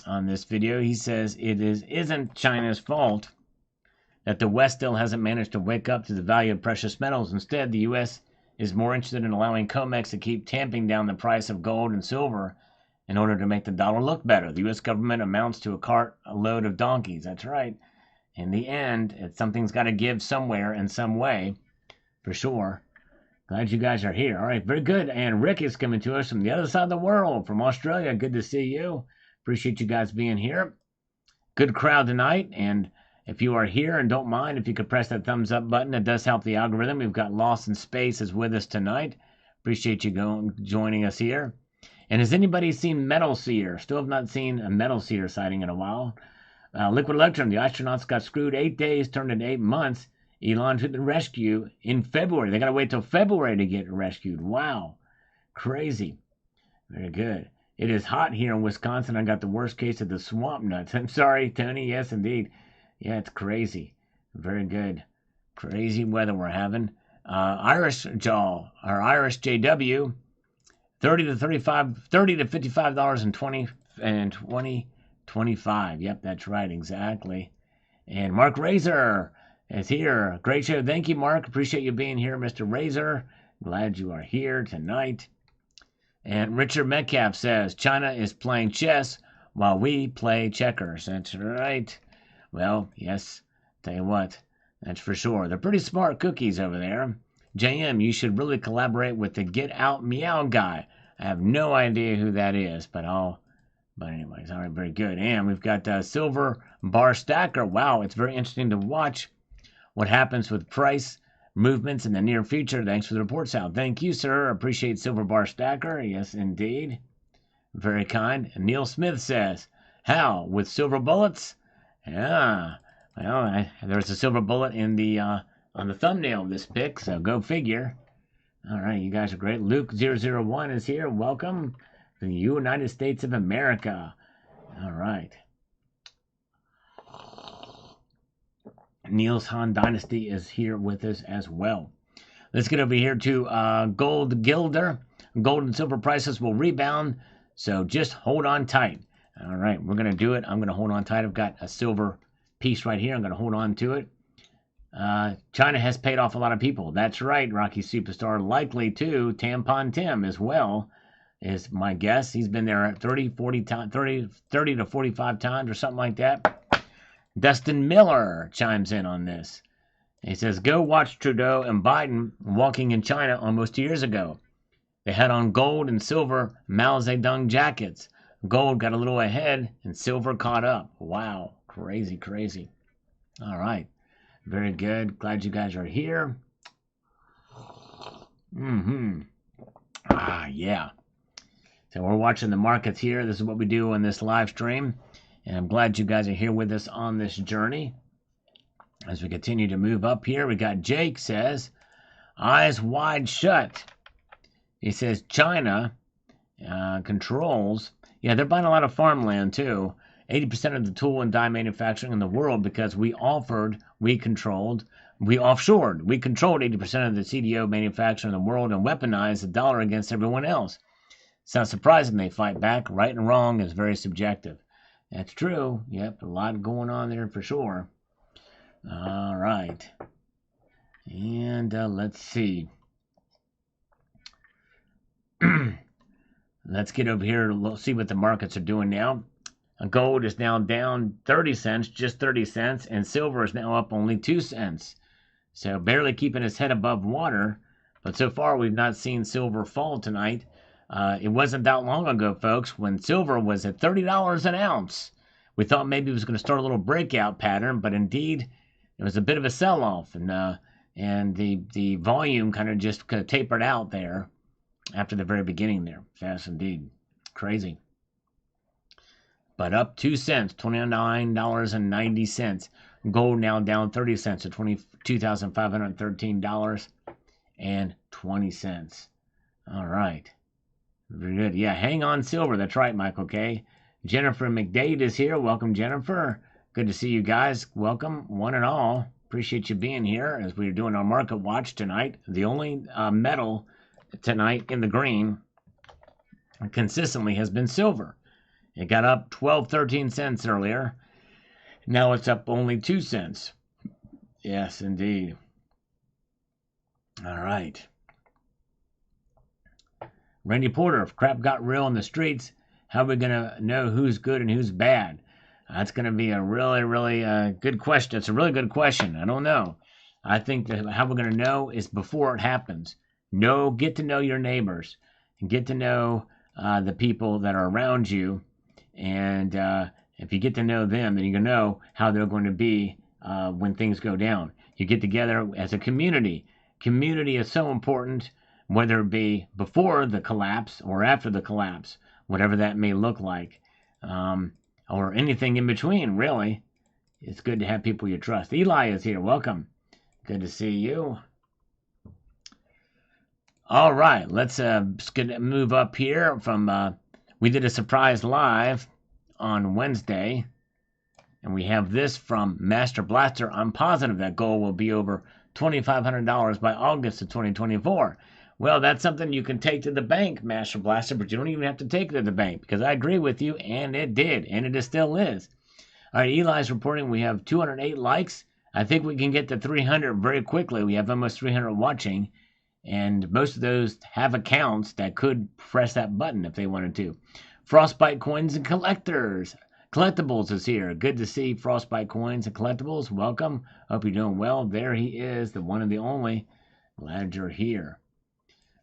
on this video. He says it isn't China's fault that the West still hasn't managed to wake up to the value of precious metals. Instead, the U.S. is more interested in allowing COMEX to keep tamping down the price of gold and silver in order to make the dollar look better. The U.S. government amounts to a load of donkeys. That's right. In the end, something's got to give somewhere in some way, for sure. Glad you guys are here. All right, very good. And Rick is coming to us from the other side of the world, from Australia. Good to see you. Appreciate you guys being here. Good crowd tonight. And if you are here and don't mind, if you could press that thumbs up button, it does help the algorithm. We've got Lost in Space is with us tonight. Appreciate you joining us here. And has anybody seen Metal Seer? Still have not seen a Metal Seer sighting in a while. Liquid Electrum, the astronauts got screwed 8 days, turned into 8 months. Elon took the rescue in February. They got to wait till February to get rescued. Wow. Crazy. Very good. It is hot here in Wisconsin. I got the worst case of the swamp nuts. I'm sorry, Tony. Yes, indeed. Yeah, it's crazy. Very good. Crazy weather we're having. Irish Jaw, or Irish JW, $30 to $55 and 2025. Yep, that's right, exactly. And Mark Razor is here. Great show. Thank you, Mark. Appreciate you being here, Mr. Razor. Glad you are here tonight. And Richard Metcalf says, China is playing chess while we play checkers. That's right. Well, yes, tell you what, that's for sure. They're pretty smart cookies over there. JM, you should really collaborate with the Get Out Meow guy. I have no idea who that is, but anyways, all right, very good. And we've got Silver Bar Stacker. Wow, it's very interesting to watch what happens with price movements in the near future. Thanks for the report, Sal. Thank you, sir. Appreciate Silver Bar Stacker. Yes, indeed. Very kind. And Neil Smith says, how, with silver bullets? Yeah. Well, there's a silver bullet in the on the thumbnail of this pic, so go figure. All right, you guys are great. Luke001 is here. Welcome to the United States of America. All right. Niels Han Dynasty is here with us as well. Let's get over here to Gold Gilder. Gold and silver prices will rebound, so just hold on tight. All right, we're going to do it. I'm going to hold on tight. I've got a silver piece right here. I'm going to hold on to it. China has paid off a lot of people. That's right, Rocky Superstar. Likely to Tampon Tim as well, is my guess. He's been there 30 to 45 times or something like that. Dustin Miller chimes in on this. He says, go watch Trudeau and Biden walking in China almost 2 years ago. They had on gold and silver Mao Zedong jackets. Gold got a little ahead and silver caught up. Wow, crazy, crazy. All right. Very good. Glad you guys are here. Yeah. So we're watching the markets here. This is what we do on this live stream. And I'm glad you guys are here with us on this journey. As we continue to move up here, we got Jake says, eyes wide shut. He says China controls. Yeah, they're buying a lot of farmland too. 80% of the tool and die manufacturing in the world because we controlled 80% of the CDO manufacturing in the world and weaponized the dollar against everyone else. It's not surprising they fight back. Right and wrong is very subjective. That's true. Yep, a lot going on there for sure. All right. And let's see. Let's get over here and see what the markets are doing now. Gold is now down 30 cents, just 30 cents, and silver is now up only 2 cents. So barely keeping its head above water, but so far we've not seen silver fall tonight. It wasn't that long ago, folks, when silver was at $30 an ounce. We thought maybe it was going to start a little breakout pattern, but indeed it was a bit of a sell-off, and the volume kind of just tapered out there after the very beginning there. Fast indeed. Crazy. But up 2 cents, $29.90. Gold now down 30 cents to $22,513.20. All right. Very good. Yeah, hang on silver. That's right, Michael K. Jennifer McDade is here. Welcome, Jennifer. Good to see you guys. Welcome, one and all. Appreciate you being here as we're doing our market watch tonight. The only metal tonight in the green consistently has been silver. It got up 13 cents earlier. Now it's up only 2 cents. Yes, indeed. All right. Randy Porter, if crap got real in the streets, how are we going to know who's good and who's bad? That's going to be a really, really good question. It's a really good question. I don't know. I think that how we're going to know is before it happens. Get to know your neighbors. And get to know the people that are around you. And if you get to know them, then you can know how they're going to be when things go down. You get together as a community. Community is so important, whether it be before the collapse or after the collapse, whatever that may look like, or anything in between, really. It's good to have people you trust. Eli is here. Welcome. Good to see you. All right, let's move up here from... we did a surprise live on Wednesday, and we have this from Master Blaster. I'm positive that gold will be over $2,500 by August of 2024. Well, that's something you can take to the bank, Master Blaster, but you don't even have to take it to the bank, because I agree with you, and it did, and it still is. All right, Eli's reporting we have 208 likes. I think we can get to 300 very quickly. We have almost 300 watching, and most of those have accounts that could press that button if they wanted to. Frostbite Coins and Collectibles is here. Good to see Frostbite Coins and Collectibles. Welcome. Hope you're doing well. There he is, the one and the only. Glad you're here.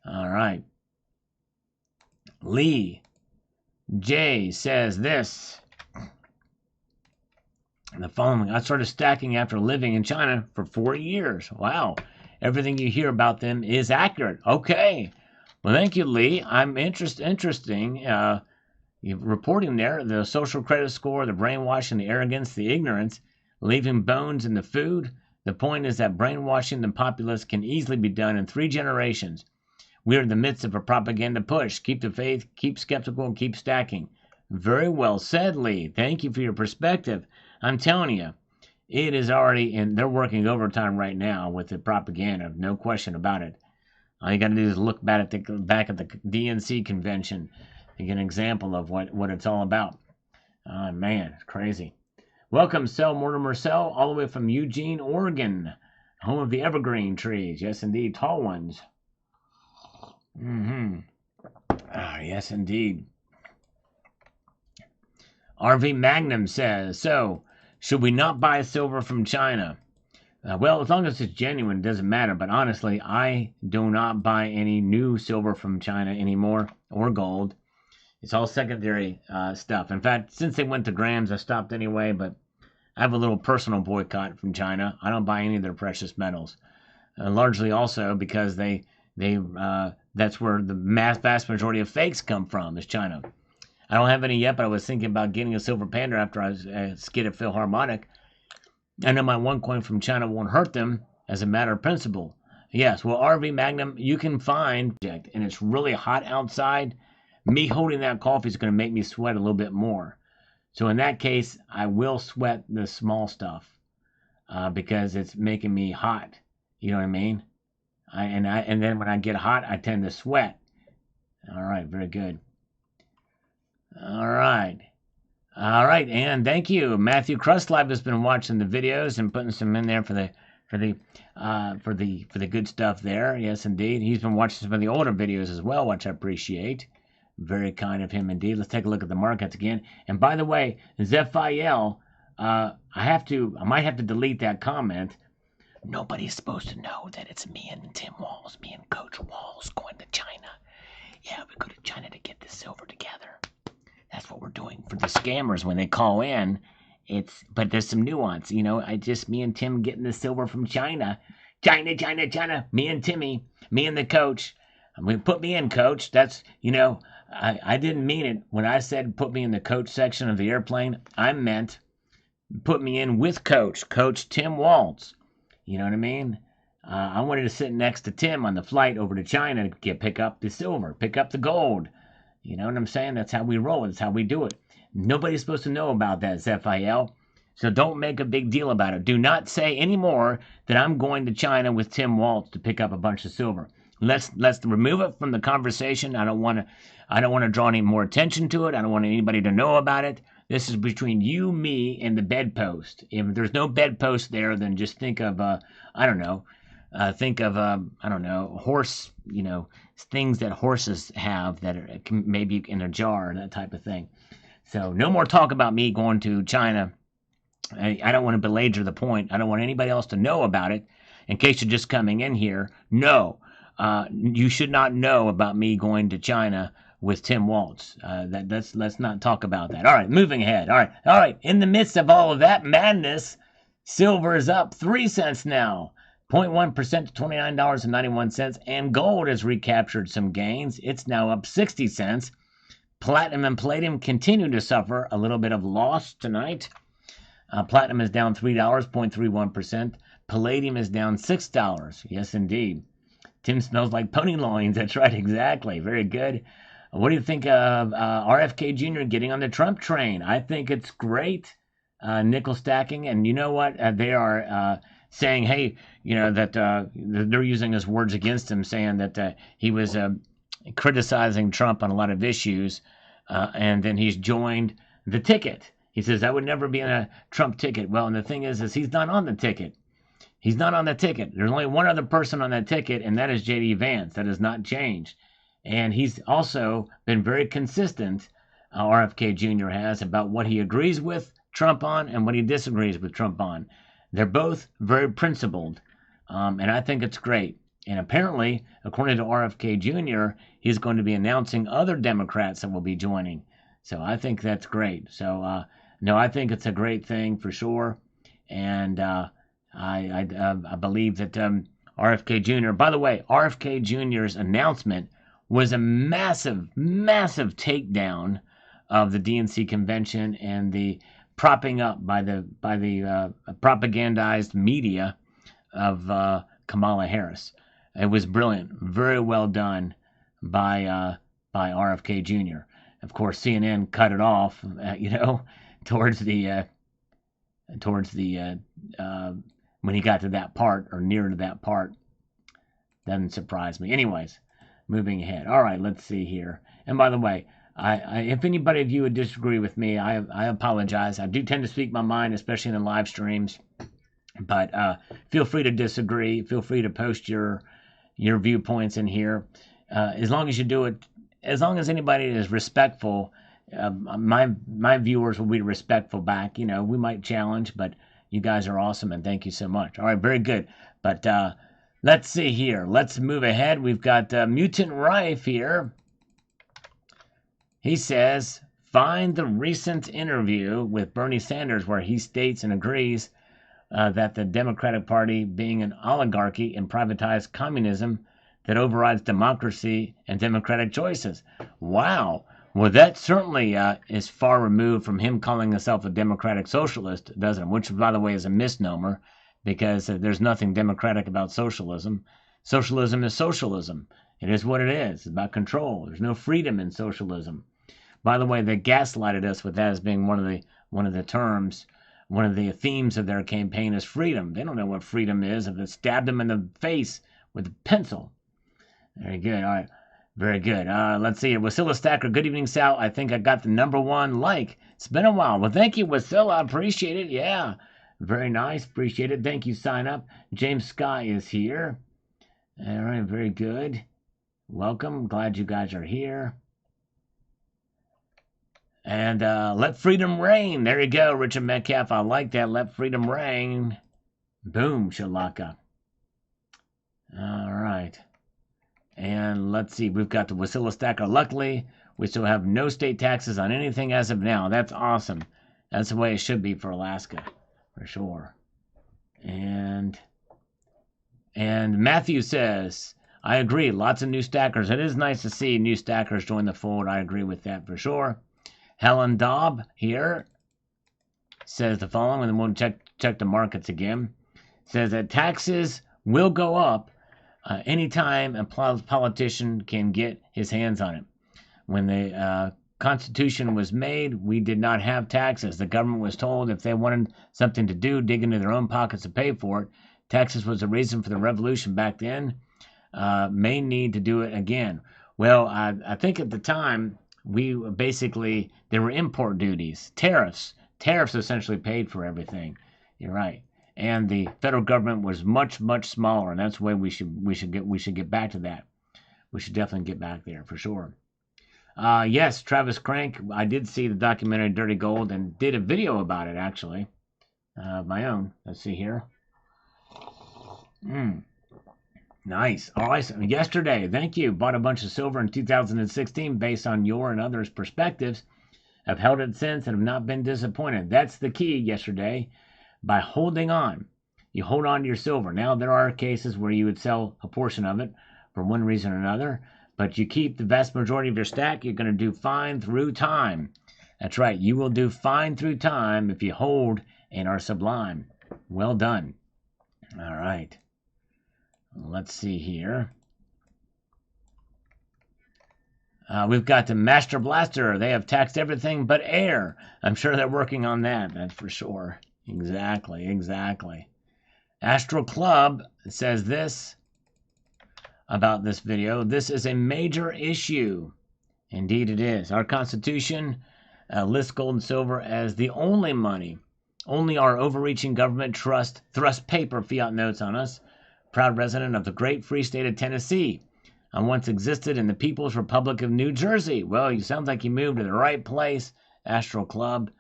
All right. Lee J says this. The following: I started stacking after living in China for 4 years. Wow. everything you hear about them is accurate. Okay. Well, thank you, Lee. I'm interesting. Reporting there, the social credit score, the brainwashing, the arrogance, the ignorance, leaving bones in the food. The point is that brainwashing the populace can easily be done in 3 generations. We are in the midst of a propaganda push. Keep the faith, keep skeptical, and keep stacking. Very well said, Lee. Thank you for your perspective. I'm telling you, it is already in. They're working overtime right now with the propaganda. No question about it. All you got to do is look back at the DNC convention to get an example of what it's all about. Oh, man, it's crazy. Welcome, Sel Mortimer Sel, all the way from Eugene, Oregon, home of the evergreen trees. Yes, indeed, tall ones. Yes, indeed. RV Magnum says, so, should we not buy silver from China? Well, as long as it's genuine, it doesn't matter. But honestly, I do not buy any new silver from China anymore, or gold. It's all secondary stuff. In fact, since they went to grams, I stopped anyway. But I have a little personal boycott from China. I don't buy any of their precious metals. Largely also because that's where the vast majority of fakes come from, is China. I don't have any yet, but I was thinking about getting a silver panda after I skid a Philharmonic. I know my one coin from China won't hurt them as a matter of principle. Yes, well, RV Magnum, you can find, and it's really hot outside. Me holding that coffee is going to make me sweat a little bit more. So in that case, I will sweat the small stuff because it's making me hot. You know what I mean? And then when I get hot, I tend to sweat. All right, very good. All right, and thank you, Matthew Crustlife has been watching the videos and putting some in there for the good stuff there. Yes, indeed, he's been watching some of the older videos as well, which I appreciate. Very kind of him indeed. Let's take a look at the markets again. And by the way, Zephiel, I might have to delete that comment. Nobody's supposed to know that it's me and Tim Walls, me and Coach Walls going to China. Yeah, we go to China to get the silver together. That's what we're doing for the scammers when they call in. But there's some nuance, me and Tim getting the silver from China. China. Me and Timmy, me and the coach. Put me in, coach. That's, I didn't mean it when I said put me in the coach section of the airplane. I meant put me in with Coach Tim Waltz. You know what I mean? I wanted to sit next to Tim on the flight over to China to pick up the silver, pick up the gold. You know what I'm saying? That's how we roll. That's how we do it. Nobody's supposed to know about that, Zephiel. So don't make a big deal about it. Do not say anymore that I'm going to China with Tim Waltz to pick up a bunch of silver. Let's remove it from the conversation. I don't want to draw any more attention to it. I don't want anybody to know about it. This is between you, me, and the bedpost. If there's no bedpost there, then just think of horse, things that horses have that are maybe in a jar, that type of thing. So no more talk about me going to China. I don't want to belabor the point. I don't want anybody else to know about it. In case you're just coming in here, no, you should not know about me going to China with Tim Waltz. Let's not talk about that. All right, moving ahead. All right. In the midst of all of that madness, silver is up 3 cents now. 0.1% to $29.91, and gold has recaptured some gains. It's now up 60 cents. Platinum and palladium continue to suffer a little bit of loss tonight. Platinum is down $3, 0.31%. Palladium is down $6. Yes, indeed. Tim smells like pony loins. That's right, exactly. Very good. What do you think of RFK Jr. getting on the Trump train? I think it's great. Nickel stacking, and you know what? They are saying, hey, that they're using his words against him, saying that he was criticizing Trump on a lot of issues, and then he's joined the ticket. He says, I would never be in a Trump ticket. Well, and the thing is he's not on the ticket. He's not on the ticket. There's only one other person on that ticket, and that is J.D. Vance. That has not changed. And he's also been very consistent, RFK Jr. has, about what he agrees with Trump on and what he disagrees with Trump on. They're both very principled, and I think it's great. And apparently, according to RFK Jr., he's going to be announcing other Democrats that will be joining. So I think that's great. So, no, I think it's a great thing for sure. And I believe that RFK Jr. By the way, RFK Jr.'s announcement was a massive, massive takedown of the DNC convention and the propping up by the propagandized media of Kamala Harris. It was brilliant, very well done by RFK Jr. Of course, CNN cut it off, towards the when he got to that part or near to that part. Doesn't surprise me. Anyways, moving ahead. All right, let's see here. And by the way, if anybody of you would disagree with me, I apologize. I do tend to speak my mind, especially in the live streams. But feel free to disagree. Feel free to post your viewpoints in here. As long as you do it, as long as anybody is respectful, my viewers will be respectful back. We might challenge, but you guys are awesome, and thank you so much. All right, very good. But let's see here. Let's move ahead. We've got Mutant Rife here. He says, find the recent interview with Bernie Sanders where he states and agrees that the Democratic Party being an oligarchy and privatized communism that overrides democracy and democratic choices. Wow. Well, that certainly is far removed from him calling himself a democratic socialist, doesn't it? Which, by the way, is a misnomer because there's nothing democratic about socialism. Socialism is socialism. It is what it is. It's about control. There's no freedom in socialism. By the way, they gaslighted us with that as being one of the terms, one of the themes of their campaign is freedom. They don't know what freedom is if it stabbed them in the face with a pencil. Very good. All right. Very good. Let's see here. Wasilla Stacker, good evening, Sal. I think I got the #1 like. It's been a while. Well, thank you, Wasilla. I appreciate it. Yeah. Very nice. Appreciate it. Thank you, sign up. James Sky is here. All right. Very good. Welcome. Glad you guys are here. And let freedom reign. There you go, Richard Metcalf. I like that. Let freedom reign. Boom, Shalaka. All right. And let's see. We've got the Wasilla Stacker. Luckily, we still have no state taxes on anything as of now. That's awesome. That's the way it should be for Alaska, for sure. And Matthew says, I agree. Lots of new stackers. It is nice to see new stackers join the fold. I agree with that for sure. Helen Dobb here says the following, and then we'll check the markets again. Says that taxes will go up anytime a politician can get his hands on it. When the Constitution was made, we did not have taxes. The government was told if they wanted something to do, dig into their own pockets to pay for it. Taxes was the reason for the revolution back then. May need to do it again. Well, I think at the time, there were import duties, tariffs. Tariffs essentially paid for everything. You're right. And the federal government was much, much smaller, and that's the way we should get back to that. We should definitely get back there for sure. Yes, Travis Crank. I did see the documentary Dirty Gold and did a video about it actually, my own. Let's see here. Nice. All right. So yesterday, thank you. Bought a bunch of silver in 2016 based on your and others' perspectives. I've held it since and have not been disappointed. That's the key yesterday. By holding on, you hold on to your silver. Now, there are cases where you would sell a portion of it for one reason or another, but you keep the vast majority of your stack, you're going to do fine through time. That's right. You will do fine through time if you hold and are sublime. Well done. All right. Let's see here. We've got the Master Blaster. They have taxed everything but air. I'm sure they're working on that. That's for sure. Exactly. Astral Club says this about this video. This is a major issue. Indeed it is. Our Constitution lists gold and silver as the only money. Only our overreaching government thrust paper fiat notes on us. Proud resident of the great free state of Tennessee. I once existed in the People's Republic of New Jersey. Well, you sound like you moved to the right place, Astral Club.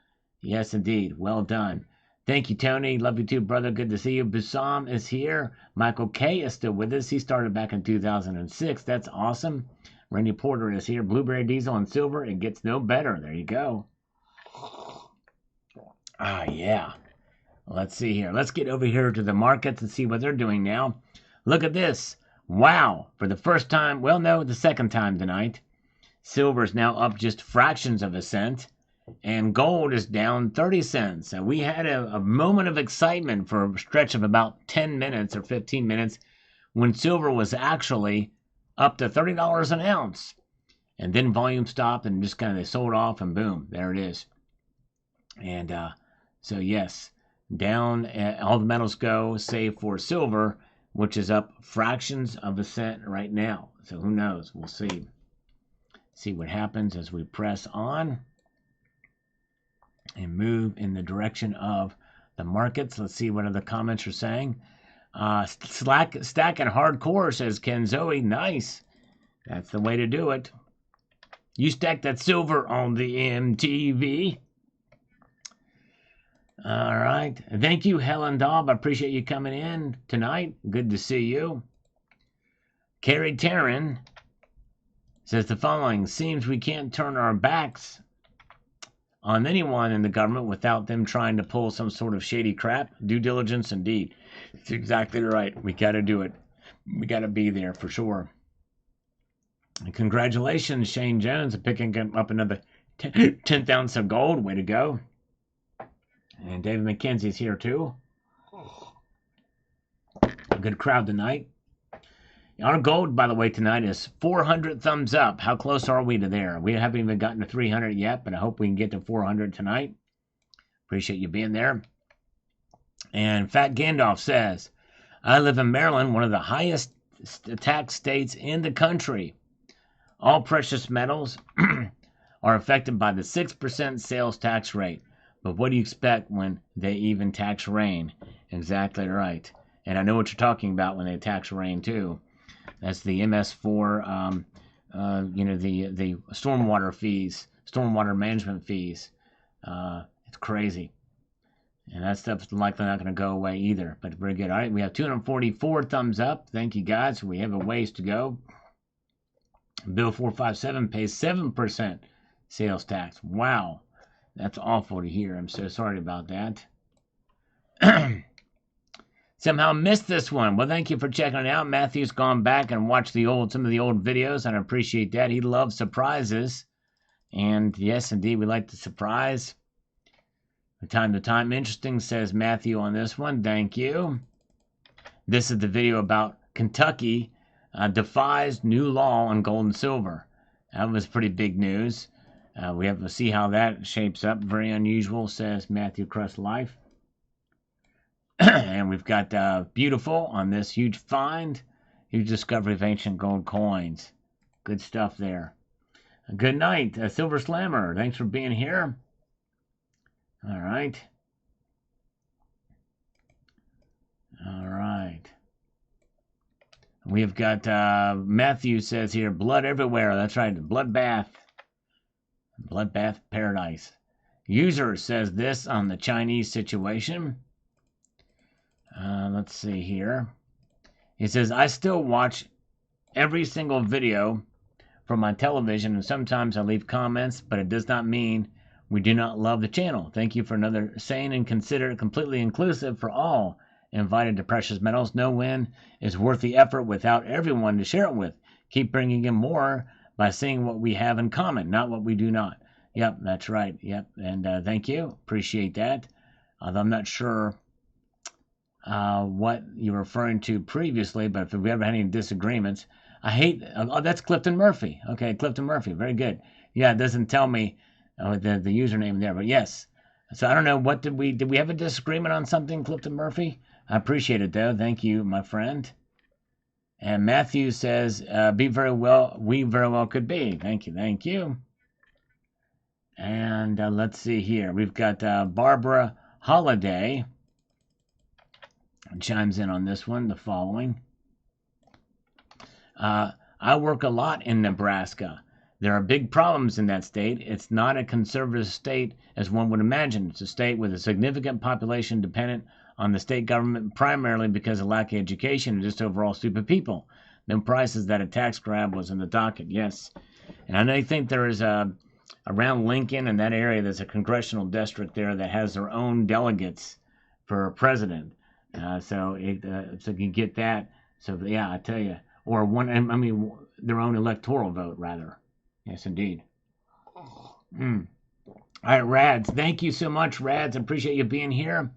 Yes, indeed. Well done. Thank you, Tony. Love you too, brother. Good to see you. Busam is here. Michael K is still with us. He started back in 2006. That's awesome. Randy Porter is here. Blueberry Diesel and silver. It gets no better. There you go. Yeah. Let's see here. Let's get over here to the markets and see what they're doing now. Look at this. Wow. For the first time, well, no, the second time tonight, silver is now up just fractions of a cent, and gold is down 30 cents. And we had a moment of excitement for a stretch of about 10 minutes or 15 minutes when silver was actually up to $30 an ounce. And then volume stopped and just kind of they sold off, and boom, there it is. And so, yes, down all the metals go, save for silver, which is up fractions of a cent right now. So who knows? We'll see. See what happens as we press on and move in the direction of the markets. Let's see what other comments are saying. Stacking hardcore, says Ken Zoe. Nice. That's the way to do it. You stack that silver on the MTV. All right. Thank you, Helen Daub. I appreciate you coming in tonight. Good to see you. Carrie Taryn says the following. Seems we can't turn our backs on anyone in the government without them trying to pull some sort of shady crap. Due diligence, indeed. It's exactly right. We got to do it. We got to be there for sure. And congratulations, Shane Jones, picking up another 10th ounce of gold. Way to go. And David McKenzie's here too. A good crowd tonight. Our gold, by the way, tonight is 400 thumbs up. How close are we to there? We haven't even gotten to 300 yet, but I hope we can get to 400 tonight. Appreciate you being there. And Fat Gandalf says, I live in Maryland, one of the highest tax states in the country. All precious metals are affected by the 6% sales tax rate. But what do you expect when they even tax rain? Exactly right. And I know what you're talking about when they tax rain too. That's the MS4, the stormwater fees, stormwater management fees. It's crazy. And that stuff's likely not going to go away either. But very good. All right, we have 244 thumbs up. Thank you, guys. We have a ways to go. Bill 457 pays 7% sales tax. Wow. That's awful to hear. I'm so sorry about that. Somehow missed this one. Well, thank you for checking it out. Matthew's gone back and watched some of the old videos, and I appreciate that. He loves surprises. And yes, indeed, we like to surprise. From time to time. Interesting, says Matthew on this one. Thank you. This is the video about Kentucky defies new law on gold and silver. That was pretty big news. We have to see how that shapes up. Very unusual, says Matthew Crust Life. And we've got Beautiful on this huge find, huge discovery of ancient gold coins. Good stuff there. Good night, Silver Slammer. Thanks for being here. All right. All right. We've got Matthew says here, blood everywhere. That's right, bloodbath. Bloodbath paradise. User says this on the Chinese situation. Let's see here. He says, I still watch every single video from my television, and sometimes I leave comments, but it does not mean we do not love the channel. Thank you for another sane and considered completely inclusive for all invited to Precious Metals. No win is worth the effort without everyone to share it with. Keep bringing in more by seeing what we have in common, not what we do not. Yep, that's right. Yep, and thank you. Appreciate that. Although I'm not sure what you're referring to previously, but if we ever had any disagreements, I hate. Oh, that's Clifton Murphy. Okay, Clifton Murphy. Very good. Yeah, it doesn't tell me the username there, but yes. So I don't know. What did we have a disagreement on something, Clifton Murphy? I appreciate it though. Thank you, my friend. And Matthew says, "Be very well. We very well could be." Thank you. Thank you. And let's see here. We've got Barbara Holiday chimes in on this one. The following. I work a lot in Nebraska. There are big problems in that state. It's not a conservative state as one would imagine. It's a state with a significant population dependent on the state government primarily because of lack of education and just overall stupid people. Them prices that a tax grab was in the docket, yes. And I know you think there is around Lincoln and that area, there's a congressional district there that has their own delegates for president. So you get that. So yeah, I tell you, or one. I mean, their own electoral vote, rather. Yes, indeed. Mm. All right, Rads. Thank you so much, Rads. Appreciate you being here.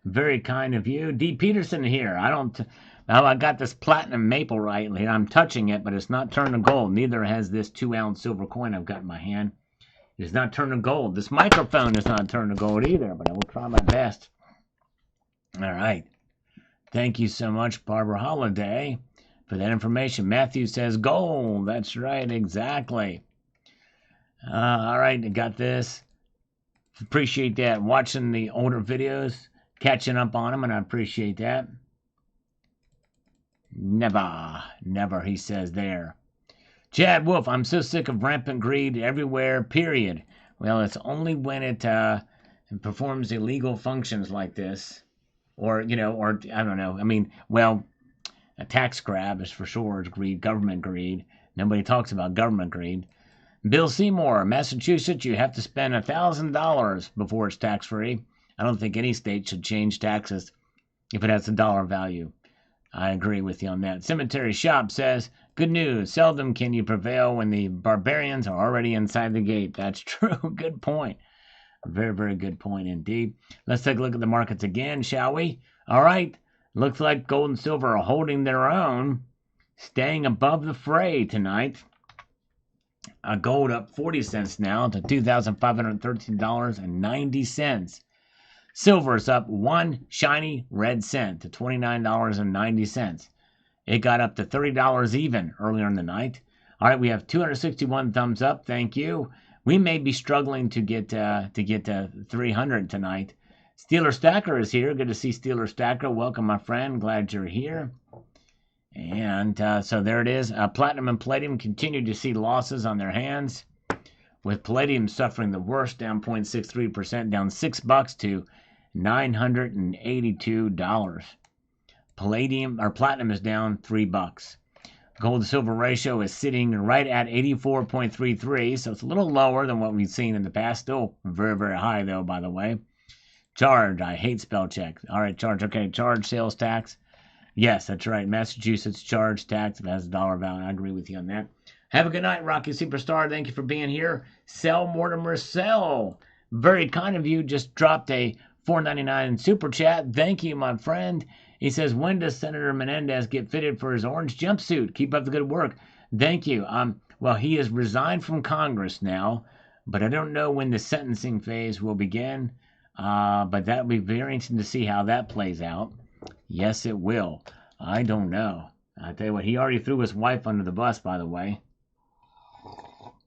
Very kind of you. D. Peterson here. I don't. Now I got this platinum maple right here. I'm touching it, but it's not turned to gold. Neither has this 2-ounce silver coin I've got in my hand. It's not turned to gold. This microphone is not turned to gold either, but I will try my best. All right. Thank you so much, Barbara Holiday, for that information. Matthew says gold. That's right, exactly. All right, I got this. Appreciate that. Watching the older videos, catching up on them, and I appreciate that. Never, he says there. Chad Wolf, I'm so sick of rampant greed everywhere, period. Well, it's only when it performs illegal functions like this. Or, or I don't know. I mean, well, a tax grab is for sure greed, government greed. Nobody talks about government greed. Bill Seymour, Massachusetts, you have to spend $1,000 before it's tax-free. I don't think any state should change taxes if it has a dollar value. I agree with you on that. Cemetery Shop says, good news. Seldom can you prevail when the barbarians are already inside the gate. That's true. Good point. Very, very good point indeed. Let's take a look at the markets again, shall we? All right. Looks like gold and silver are holding their own, staying above the fray tonight. Gold up 40 cents now to $2,513.90. Silver is up 1 shiny red cent to $29.90. It got up to $30 even earlier in the night. All right, we have 261 thumbs up. Thank you. We may be struggling to get to 300 tonight. Steeler Stacker is here. Good to see Steeler Stacker. Welcome, my friend. Glad you're here. And so there it is. Platinum and Palladium continue to see losses on their hands, with Palladium suffering the worst, down 0.63%, down $6 to $982. Platinum is down $3. Gold to silver ratio is sitting right at 84.33, so it's a little lower than what we've seen in the past. Still very, very high, though, by the way. Charge. I hate spell check. All right, charge. Okay, charge sales tax. Yes, that's right. Massachusetts charge tax. If it has a dollar value, I agree with you on that. Have a good night, Rocky Superstar. Thank you for being here. Sell, Mortimer, sell. Very kind of you. Just dropped a $4.99 super chat. Thank you, my friend. He says, when does Senator Menendez get fitted for his orange jumpsuit? Keep up the good work. Thank you. Well, he has resigned from Congress now, but I don't know when the sentencing phase will begin. But that will be very interesting to see how that plays out. Yes, it will. I don't know. I tell you what, he already threw his wife under the bus, by the way.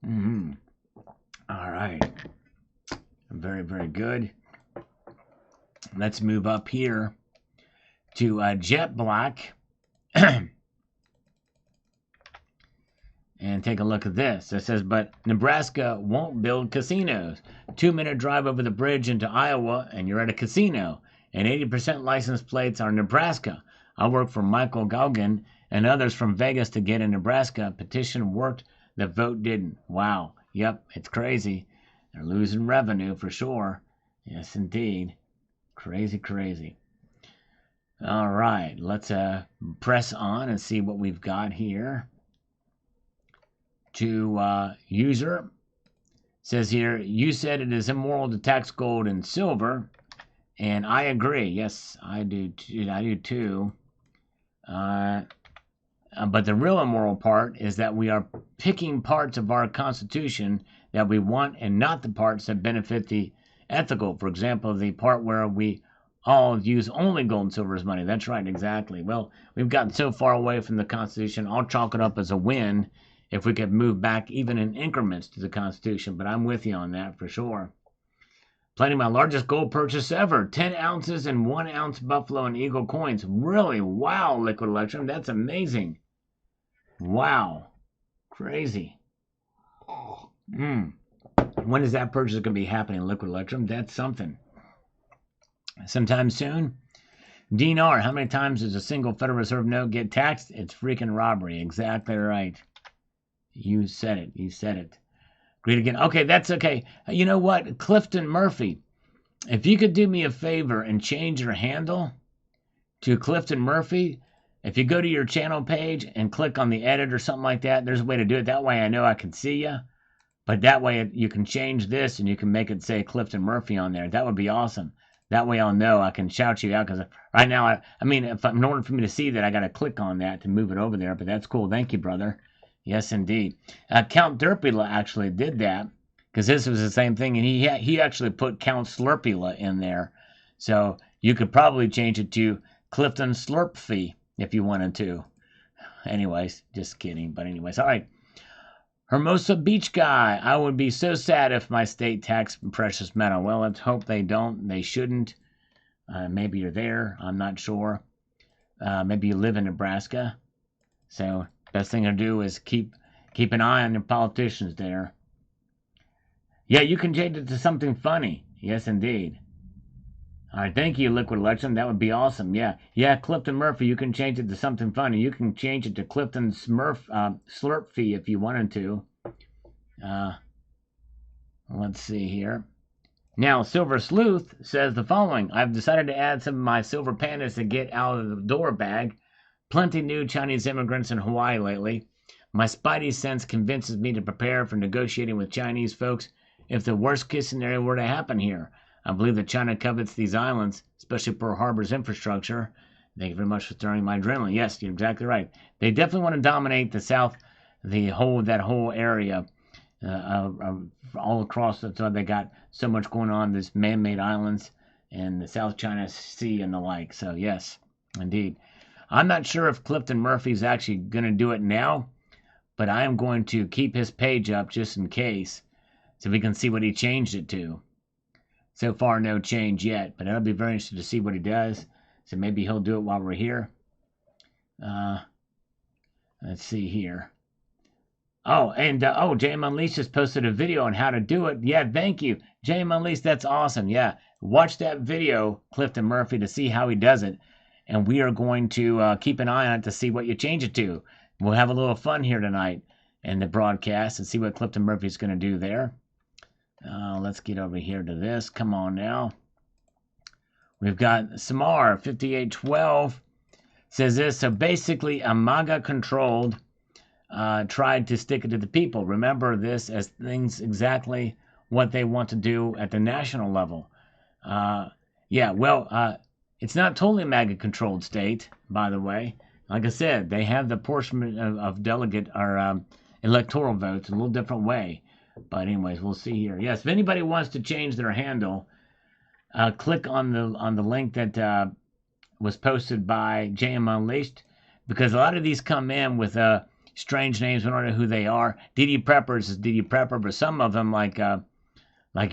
All right. Very, very good. Let's move up here to Jet Black and take a look at this. It says, but Nebraska won't build casinos. 2-minute drive over the bridge into Iowa and you're at a casino. And 80% license plates are Nebraska. I work for Michael Gauguin and others from Vegas to get in Nebraska. Petition worked, the vote didn't. Wow. Yep, it's crazy. They're losing revenue for sure. Yes, indeed. Crazy, crazy. All right, let's press on and see what we've got here. To user, says here, you said it is immoral to tax gold and silver, and I agree. Yes, I do too. But the real immoral part is that we are picking parts of our Constitution that we want and not the parts that benefit the ethical. For example, the part where we all use only gold and silver as money. That's right, exactly. Well, we've gotten so far away from the Constitution. I'll chalk it up as a win if we could move back even in increments to the Constitution. But I'm with you on that for sure. Planning my largest gold purchase ever. 10 ounces and 1 ounce Buffalo and Eagle coins. Really? Wow, Liquid Electrum. That's amazing. Wow. Crazy. When is that purchase going to be happening, Liquid Electrum? That's something. Sometime soon. Dean R., how many times does a single Federal Reserve note get taxed? It's freaking robbery. Exactly right. You said it. You said it. Great again. Okay, that's okay. You know what? Clifton Murphy, if you could do me a favor and change your handle to Clifton Murphy, If you go to your channel page and click on the edit or something like that, there's a way to do it. That way I know I can see you. But that way you can change this and you can make it say Clifton Murphy on there. That would be awesome. That way I'll know I can shout you out, because right now, I mean, in order for me to see that, I got to click on that to move it over there. But that's cool. Thank you, brother. Yes, indeed. Count Derpula actually did that, because this was the same thing, and he actually put Count Slurpula in there. So you could probably change it to Clifton Slurpfee if you wanted to. Anyways, just kidding. But anyways, all right. Hermosa Beach Guy, I would be so sad if my state taxed precious metal. Well, let's hope they don't. They shouldn't. Maybe you're there. I'm not sure. Maybe you live in Nebraska. So best thing to do is keep an eye on your politicians there. Yeah, you can change it to something funny. Yes, indeed. All right, thank you, Liquid Legend. That would be awesome. Yeah, Clifton Murphy, you can change it to something funny. You can change it to Clifton Slurpfee if you wanted to. Let's see here. Now, Silver Sleuth says the following. I've decided to add some of my silver pandas to get out of the door bag. Plenty new Chinese immigrants in Hawaii lately. My spidey sense convinces me to prepare for negotiating with Chinese folks if the worst case scenario were to happen here. I believe that China covets these islands, especially Pearl Harbor's infrastructure. Thank you very much for stirring my adrenaline. Yes, you're exactly right. They definitely want to dominate the South, that whole area, all across. That's why they got so much going on. These man-made islands and the South China Sea and the like. So yes, indeed. I'm not sure if Clifton Murphy's actually going to do it now, but I am going to keep his page up just in case, so we can see what he changed it to. So far, no change yet, but it'll be very interesting to see what he does. So maybe he'll do it while we're here. Let's see here. Oh, and JM Unleashed just posted a video on how to do it. Yeah, thank you. JM Unleashed, that's awesome. Yeah, watch that video, Clifton Murphy, to see how he does it. And we are going to keep an eye on it to see what you change it to. We'll have a little fun here tonight in the broadcast and see what Clifton Murphy's going to do there. Let's get over here to this. Come on now. We've got Samar 5812 says this. So basically, a MAGA controlled tried to stick it to the people. Remember this as things exactly what they want to do at the national level. It's not totally a MAGA controlled state, by the way. Like I said, they have the portion of delegate or electoral votes a little different way. But anyways, we'll see here. Yes, if anybody wants to change their handle, click on the link that was posted by JM Unleashed, because a lot of these come in with strange names. We don't know who they are. DD Preppers is DD Prepper, but some of them like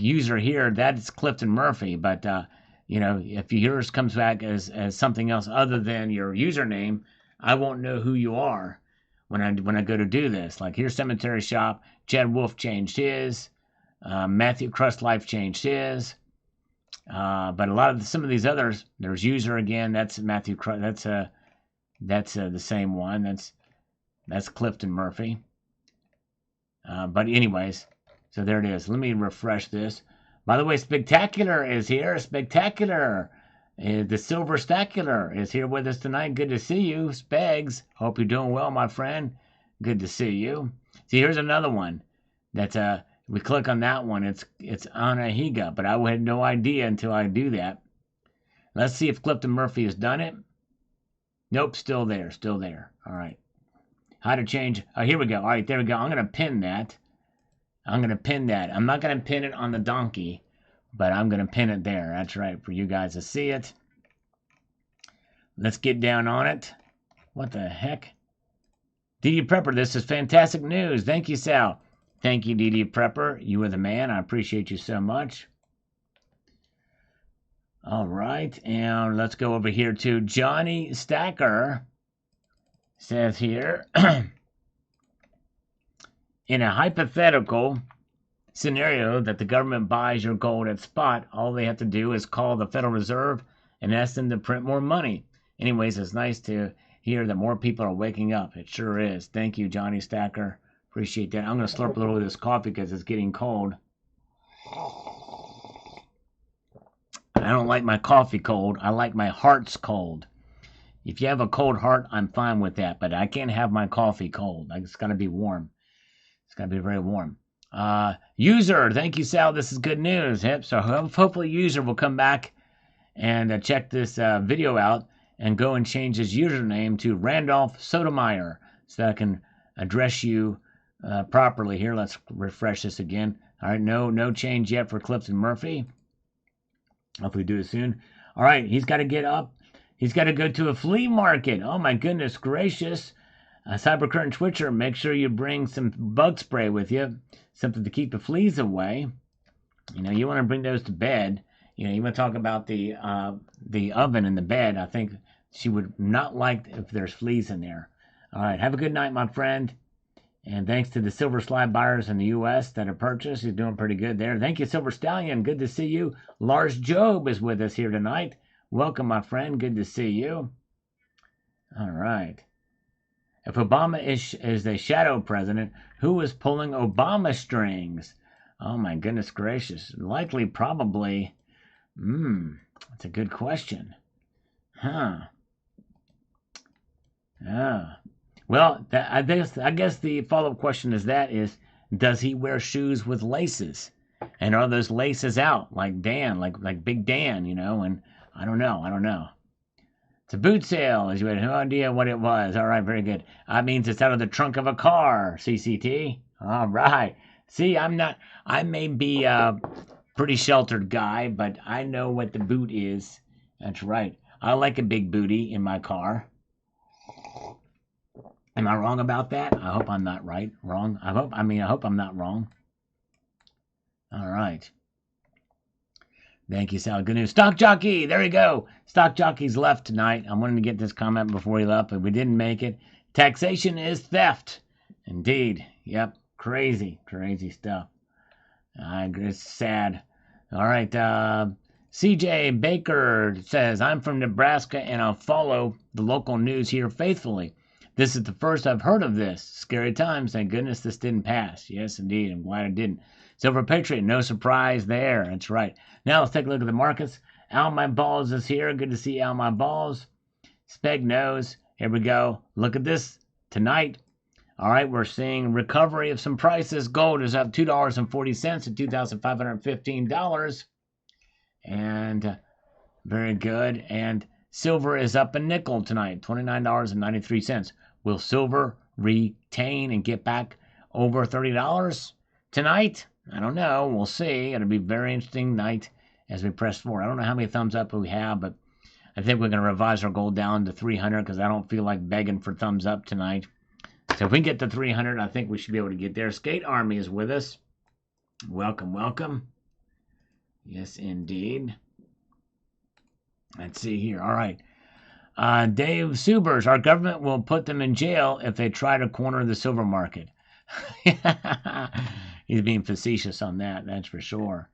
user here, that's Clifton Murphy. But if yours comes back as something else other than your username, I won't know who you are when I go to do this. Like here's Cemetery Shop. Chad Wolf changed his. Matthew Crust Life changed his. But some of these others, there's user again. That's Matthew Crust. That's the same one. That's Clifton Murphy. But anyways, so there it is. Let me refresh this. By the way, Spectacular is here. Spectacular. The Silver Stacular is here with us tonight. Good to see you, Spegs. Hope you're doing well, my friend. Good to see you. See, here's another one. That's we click on that one. It's Anahiga, but I had no idea until I do that. Let's see if Clifton Murphy has done it. Nope, still there. All right. How to change? Oh, here we go. All right, there we go. I'm gonna pin that. I'm not gonna pin it on the donkey, but I'm gonna pin it there. That's right, for you guys to see it. Let's get down on it. What the heck? DD Prepper, this is fantastic news. Thank you, Sal. Thank you, DD Prepper. You are the man. I appreciate you so much. All right, and let's go over here to Johnny Stacker. Says here, in a hypothetical scenario that the government buys your gold at spot, all they have to do is call the Federal Reserve and ask them to print more money. Anyways, it's nice to hear that more people are waking up. It sure is. Thank you, Johnny Stacker. Appreciate that. I'm going to slurp a little of this coffee because it's getting cold. I don't like my coffee cold. I like my hearts cold. If you have a cold heart, I'm fine with that, but I can't have my coffee cold. It's got to be warm. It's got to be very warm. User, thank you, Sal. This is good news. Yep. So hopefully User will come back and check this video out and go and change his username to Randolph Sotomayor so that I can address you properly here. Let's refresh this again. All right, no change yet for Clifton Murphy. Hopefully do it soon. All right, he's got to get up. He's got to go to a flea market. Oh, my goodness gracious. Cybercurrent Twitcher, make sure you bring some bug spray with you, something to keep the fleas away. You know, you want to bring those to bed. You know, you want to talk about the oven and the bed. I think she would not like if there's fleas in there. All right, have a good night, my friend. And thanks to the Silver Slide buyers in the U.S. that have purchased. You're doing pretty good there. Thank you, Silver Stallion. Good to see you. Lars Job is with us here tonight. Welcome, my friend. Good to see you. All right. If Obama is the shadow president, who is pulling Obama strings? Oh, my goodness gracious. Likely, probably. That's a good question. Huh. Yeah. Well, I guess the follow-up question is does he wear shoes with laces? And are those laces out like Dan, like Big Dan, you know? And I don't know. It's a boot sale, as you had no idea what it was. All right, very good. That means it's out of the trunk of a car, CCT. All right. See, I may be a pretty sheltered guy, but I know what the boot is. That's right. I like a big booty in my car. Am I wrong about that? I hope I'm not wrong. I hope I'm not wrong. All right. Thank you, Sal. Good news. Stock Jockey, there you go. Stock Jockey's left tonight. I wanted to get this comment before he left, but we didn't make it. Taxation is theft. Indeed. Yep. Crazy stuff. It's sad. All right. CJ Baker says, I'm from Nebraska and I'll follow the local news here faithfully. This is the first I've heard of this. Scary times. Thank goodness this didn't pass. Yes, indeed. I'm glad it didn't. Silver Patriot, no surprise there. That's right. Now let's take a look at the markets. Al My Balls is here. Good to see Al My Balls. Speg knows. Here we go. Look at this tonight. All right, we're seeing recovery of some prices. Gold is up $2.40 to $2,515. And very good. And silver is up a nickel tonight, $29.93. Will silver retain and get back over $30 tonight? I don't know. We'll see. It'll be a very interesting night as we press forward. I don't know how many thumbs up we have, but I think we're going to revise our goal down to 300 because I don't feel like begging for thumbs up tonight. So if we get to 300, I think we should be able to get there. Skate Army is with us. Welcome, welcome. Yes, indeed. Let's see here. All right. Dave Subers, our government will put them in jail if they try to corner the silver market. He's being facetious on that, that's for sure.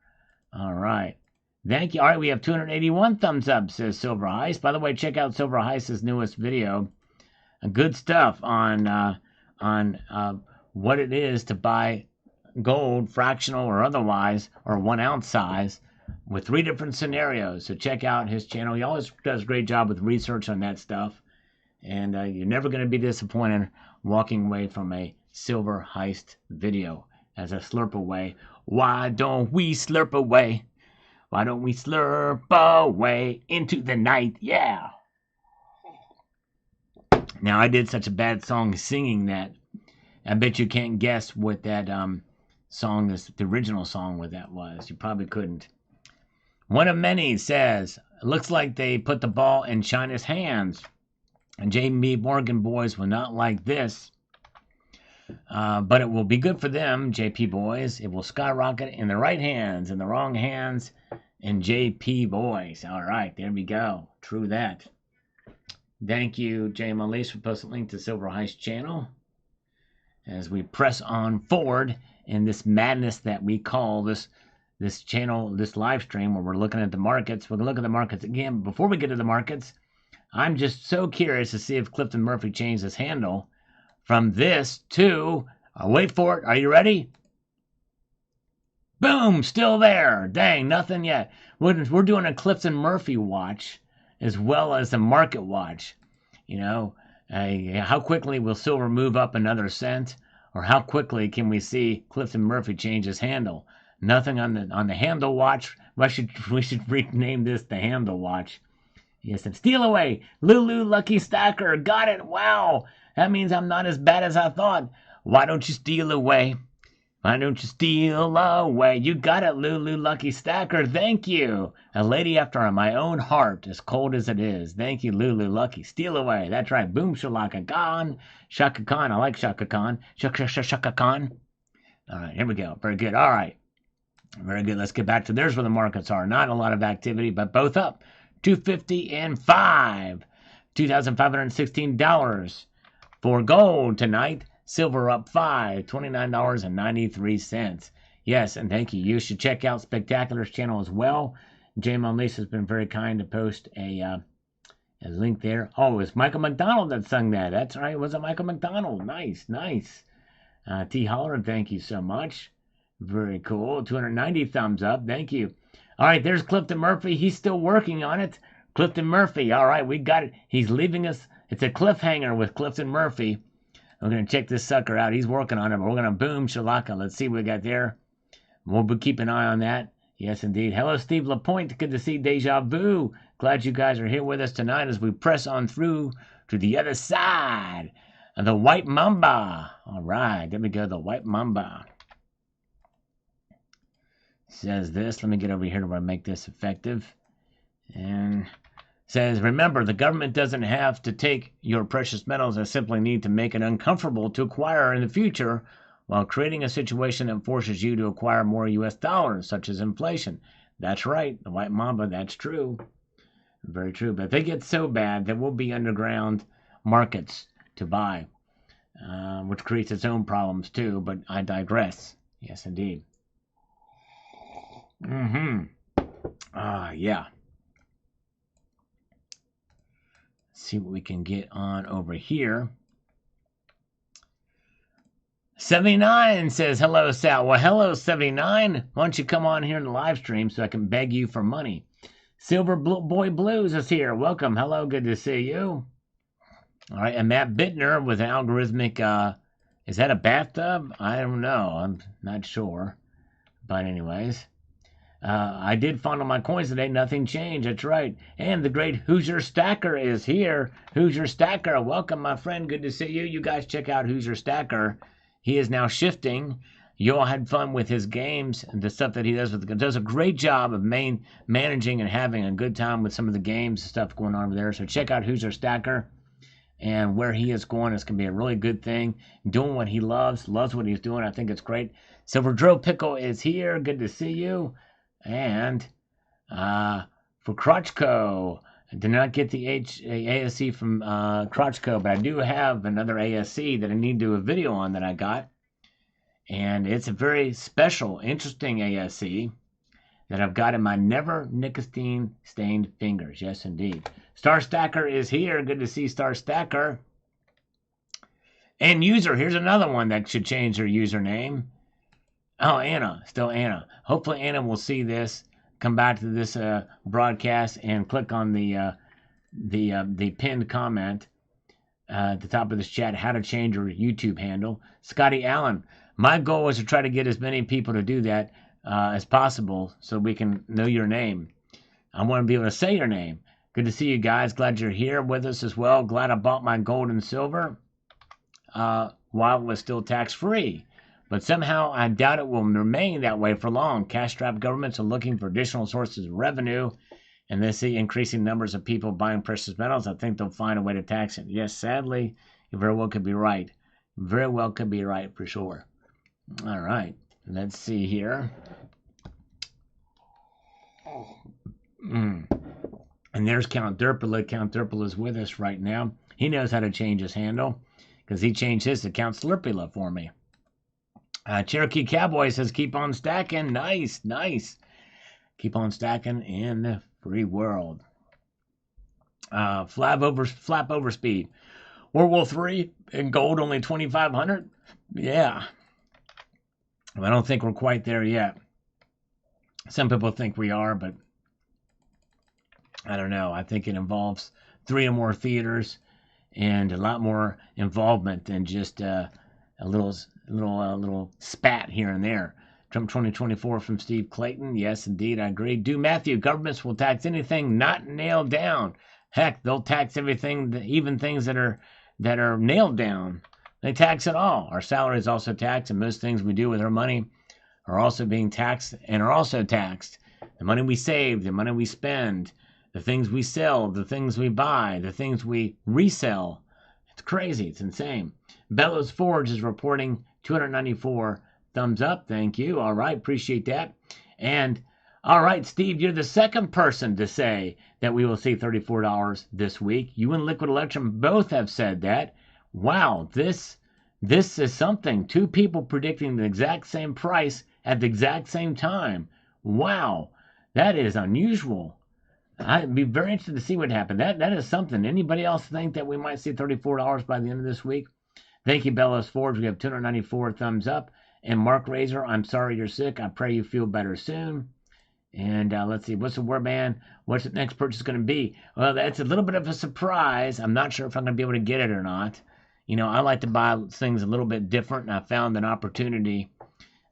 All right. Thank you. All right, we have 281 thumbs up, says Silver Heist. By the way, check out Silver Heist's newest video. Good stuff on what it is to buy gold, fractional or otherwise, or 1 ounce size, with 3 different scenarios. So check out his channel. He always does a great job with research on that stuff. And you're never going to be disappointed walking away from a Silver Heist video. As I slurp away, why don't we slurp away? Why don't we slurp away into the night? Yeah. Now, I did such a bad song singing that I bet you can't guess what that song, the original song, what that was. You probably couldn't. One of many says, it looks like they put the ball in China's hands. And J.B. Morgan boys will not like this. But it will be good for them, JP boys. It will skyrocket in the right hands, in the wrong hands, in JP boys. All right, there we go. True that. Thank you, J.M. Elise, for posting a link to Silver Heist channel. As we press on forward in this madness that we call this channel, this live stream, where we're looking at the markets. We're going to look at the markets again. Before we get to the markets, I'm just so curious to see if Clifton Murphy changed his handle from this to, wait for it, are you ready? Boom, still there. Dang, nothing yet. We're doing a Clifton Murphy watch as well as a market watch. You know, how quickly will silver move up another cent, or how quickly can we see Clifton Murphy change his handle? Nothing on the handle watch. We should rename this the handle watch. Yes, and steal away. Lulu Lucky Stacker. Got it. Wow. That means I'm not as bad as I thought. Why don't you steal away? Why don't you steal away? You got it, Lulu Lucky Stacker. Thank you. A lady after my own heart, as cold as it is. Thank you, Lulu Lucky. Steal away. That's right. Boom Shalaka Khan. Shaka Khan. I like Shaka Khan. Shaka Khan. All right, here we go. Very good. All right. Very good. Let's get back to there's where the markets are. Not a lot of activity, but both up. 250 and 5. $2,516 for gold tonight. Silver up 5, $29.93. Yes, and thank you. You should check out Spectacular's channel as well. J-Mon Lisa has been very kind to post a link there. Oh, it was Michael McDonald that sung that. That's right. It was Michael McDonald. Nice, nice. T. Holler, thank you so much. Very cool. 290 thumbs up. Thank you. All right, there's Clifton Murphy. He's still working on it. Clifton Murphy. All right, we got it. He's leaving us. It's a cliffhanger with Clifton Murphy. We're going to check this sucker out. He's working on it, but we're going to boom shalaka. Let's see what we got there. We'll keep an eye on that. Yes, indeed. Hello, Steve LaPointe. Good to see Deja Vu. Glad you guys are here with us tonight as we press on through to the other side of the White Mamba. All right, there we go, the White Mamba. Says this. Let me get over here to make this effective. And says, remember, the government doesn't have to take your precious metals. They simply need to make it uncomfortable to acquire in the future while creating a situation that forces you to acquire more U.S. dollars, such as inflation. That's right, the White Mamba, that's true. Very true. But if they get so bad, there will be underground markets to buy, which creates its own problems too, but I digress. Yes, indeed. Yeah. See what we can get on over here. 79 says, hello, Sal. Well, hello, 79. Why don't you come on here in the live stream so I can beg you for money? Silver Boy Blues is here. Welcome. Hello. Good to see you. All right. And Matt Bittner with an algorithmic, is that a bathtub? I don't know. I'm not sure. But anyways. I did fondle my coins today. Nothing changed. That's right. And the great Hoosier Stacker is here. Hoosier Stacker, welcome, my friend. Good to see you. You guys check out Hoosier Stacker. He is now shifting. You all had fun with his games and the stuff that he does. Does a great job of managing and having a good time with some of the games and stuff going on over there. So check out Hoosier Stacker. And where he is going is going to be a really good thing. Doing what he loves what he's doing. I think it's great. Silver Drill Pickle is here. Good to see you. And for Crotchco, I did not get the ASC from Crotchco, but I do have another ASC that I need to do a video on that I got. And it's a very special, interesting ASC that I've got in my never nicotine stained fingers. Yes, indeed. Star Stacker is here. Good to see Star Stacker. And user, here's another one that should change their username. Oh, Anna, still Anna. Hopefully Anna will see this, come back to this broadcast, and click on the pinned comment at the top of this chat, how to change your YouTube handle. Scotty Allen, my goal is to try to get as many people to do that as possible so we can know your name. I want to be able to say your name. Good to see you guys. Glad you're here with us as well. Glad I bought my gold and silver while it was still tax-free. But somehow I doubt it will remain that way for long. Cash-strapped governments are looking for additional sources of revenue, and they see increasing numbers of people buying precious metals. I think they'll find a way to tax it. Yes, sadly, you very well could be right. Very well could be right for sure. All right, let's see here. And there's Count Derpala. Count Derpala is with us right now. He knows how to change his handle because he changed his to Count Slurpula for me. Cherokee Cowboy says, keep on stacking. Nice, nice. Keep on stacking in the free world. Flap over speed. World War III in gold only 2,500? Yeah. I don't think we're quite there yet. Some people think we are, but I don't know. I think it involves 3 or more theaters and a lot more involvement than just a little spat here and there. Trump 2024 from Steve Clayton. Yes, indeed, I agree. Do Matthew, governments will tax anything not nailed down. Heck, they'll tax everything, even things that are nailed down. They tax it all. Our salary is also taxed, and most things we do with our money are also being taxed and are also taxed. The money we save, the money we spend, the things we sell, the things we buy, the things we resell. It's crazy. It's insane. Bellows Forge is reporting 294 thumbs up. Thank you. All right. Appreciate that. And all right, Steve, you're the second person to say that we will see $34 this week. You and Liquid Electrum both have said that. Wow, this is something. Two people predicting the exact same price at the exact same time. Wow, that is unusual. I'd be very interested to see what happened. That is something. Anybody else think that we might see $34 by the end of this week? Thank you, Bellows Forge. We have 294 thumbs up. And Mark Razor, I'm sorry you're sick. I pray you feel better soon. And let's see, what's the word, man? What's the next purchase going to be? Well, that's a little bit of a surprise. I'm not sure if I'm going to be able to get it or not. You know, I like to buy things a little bit different, and I found an opportunity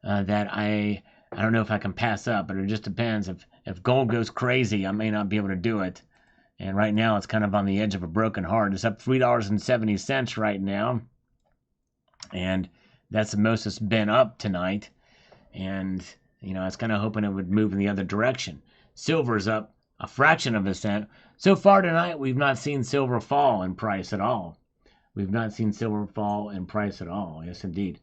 that I don't know if I can pass up, but it just depends. If gold goes crazy, I may not be able to do it. And right now, it's kind of on the edge of a broken heart. It's up $3.70 right now. And that's the most it's been up tonight. And, you know, I was kind of hoping it would move in the other direction. Silver's up a fraction of a cent. So far tonight, we've not seen silver fall in price at all. We've not seen silver fall in price at all. Yes, indeed.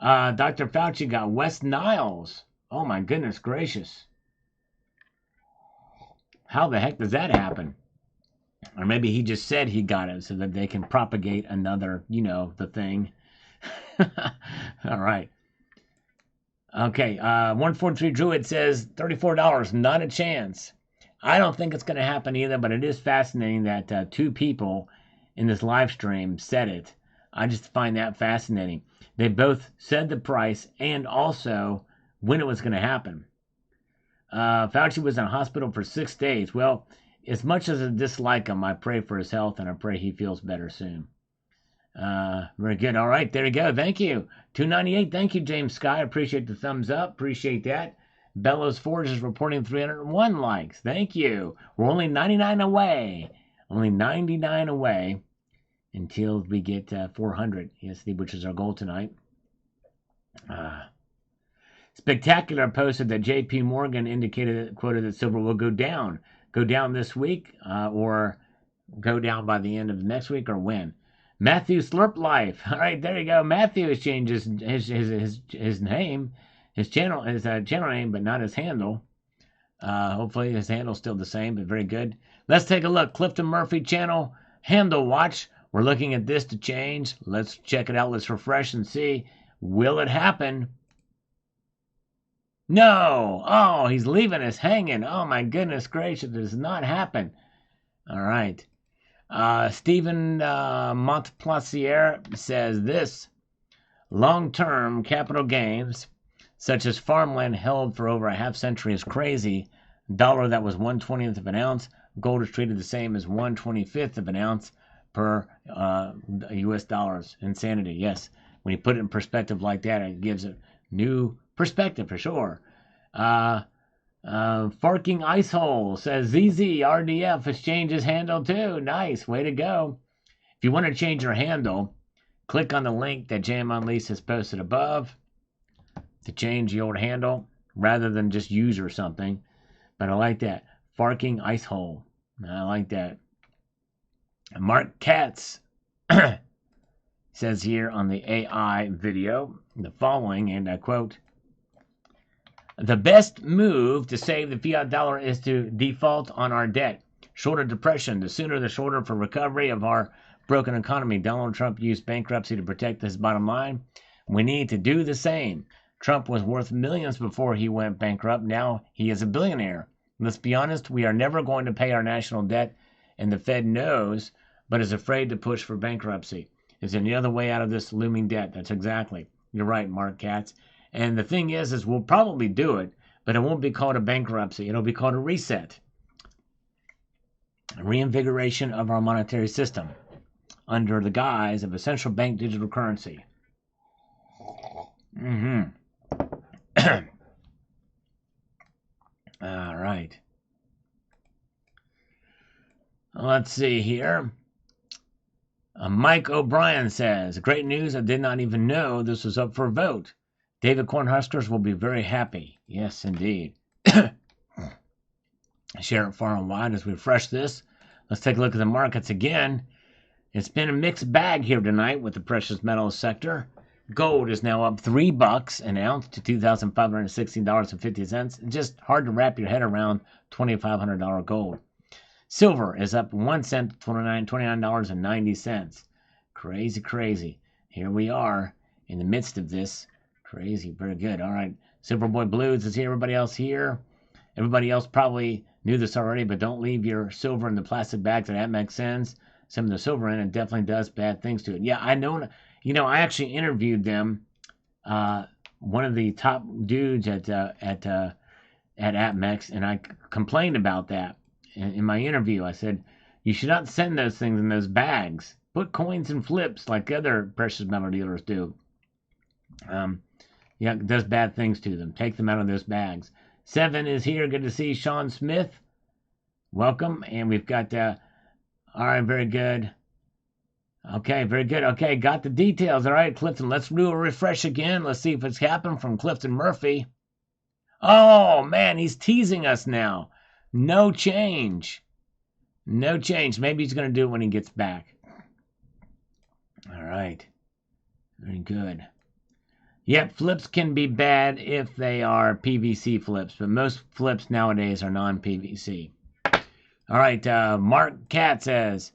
Dr. Fauci got West Niles. Oh, my goodness gracious. How the heck does that happen? Or maybe he just said he got it so that they can propagate another, you know, the thing. All right. Okay. 143 Druid says $34, not a chance. I don't think it's going to happen either, but it is fascinating that two people in this live stream said it. I just find that fascinating. They both said the price and also when it was going to happen. Fauci was in hospital for 6 days. Well, as much as I dislike him, I pray for his health and I pray he feels better soon. Very good. All right, there you go. Thank you. 298. Thank you, James Sky. Appreciate the thumbs up. Appreciate that. Bellows Forge is reporting 301 likes. Thank you. We're only 99 away. Only 99 away until we get 400. Yes, which is our goal tonight. Spectacular posted that J.P. Morgan quoted that silver will go down this week, or go down by the end of next week, or when. Matthew Slurp Life. All right, there you go. Matthew has changed his name, his channel name, but not his handle. Hopefully his handle's still the same, but very good. Let's take a look. Clifton Murphy channel handle watch. We're looking at this to change. Let's check it out. Let's refresh and see. Will it happen? No. Oh, he's leaving us hanging. Oh, my goodness gracious. It does not happen. All right. Stephen Montplaisir says this. Long-term capital gains, such as farmland held for over a half century, is crazy. Dollar that was 1/20th of an ounce. Gold is treated the same as 1/25th of an ounce per U.S. dollars. Insanity, yes. When you put it in perspective like that, it gives a new perspective for sure. Farking Icehole says ZZ RDF has changed his handle too. Nice, way to go. If you want to change your handle, click on the link that JM Unleashed has posted above to change the old handle rather than just use or something. But I like that. Farking Icehole. I like that. Mark Katz says here on the AI video the following, and I quote, "The best move to save the fiat dollar is to default on our debt. Shorter depression. The sooner the shorter for recovery of our broken economy. Donald Trump used bankruptcy to protect his bottom line. We need to do the same. Trump was worth millions before he went bankrupt. Now he is a billionaire. Let's be honest, we are never going to pay our national debt, and the Fed knows, but is afraid to push for bankruptcy. Is there any other way out of this looming debt?" That's exactly. You're right, Mark Katz. And the thing is we'll probably do it, but it won't be called a bankruptcy. It'll be called a reset. A reinvigoration of our monetary system. under the guise of a central bank digital currency. All right. Let's see here. Mike O'Brien says, great news. I did not even know this was up for a vote. David Cornhuskers will be very happy. Yes, indeed. Share it far and wide as we refresh this. Let's take a look at the markets again. It's been a mixed bag here tonight with the precious metals sector. Gold is now up $3 an ounce to $2,516.50. Just hard to wrap your head around $2,500 gold. Silver is up 1 cent to $29.90. Crazy, crazy. Here we are in the midst of this. Crazy, very good. All right, Silverboy Blues is here. Everybody else here. Everybody else probably knew this already, but don't leave your silver in the plastic bags that Amex sends. Some of the silver in it definitely does bad things to it. Yeah, I know. You know, I actually interviewed them. One of the top dudes at Amex, and I complained about that in my interview. I said, you should not send those things in those bags. Put coins and flips like other precious metal dealers do. Yeah, it does bad things to them. Take them out of those bags. Seven is here. Good to see Sean Smith. Welcome. And we've got, all right, very good. Okay, very good. Okay, got the details. All right, Clifton, let's do a refresh again. Let's see if it's happened from Clifton Murphy. Oh, man, he's teasing us now. No change. No change. Maybe he's going to do it when he gets back. All right. Very good. Yep, flips can be bad if they are PVC flips, but most flips nowadays are non-PVC. All right, Mark Cat says,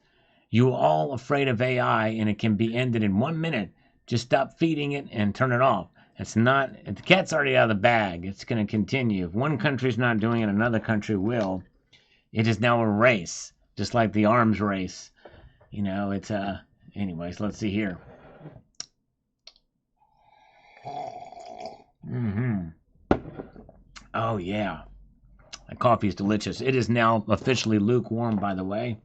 you all afraid of AI and it can be ended in 1 minute. Just stop feeding it and turn it off. It's not, the cat's already out of the bag. It's going to continue. If one country's not doing it, another country will. It is now a race, just like the arms race. You know, it's, anyways, let's see here. Oh, yeah. That coffee is delicious. It is now officially lukewarm, by the way.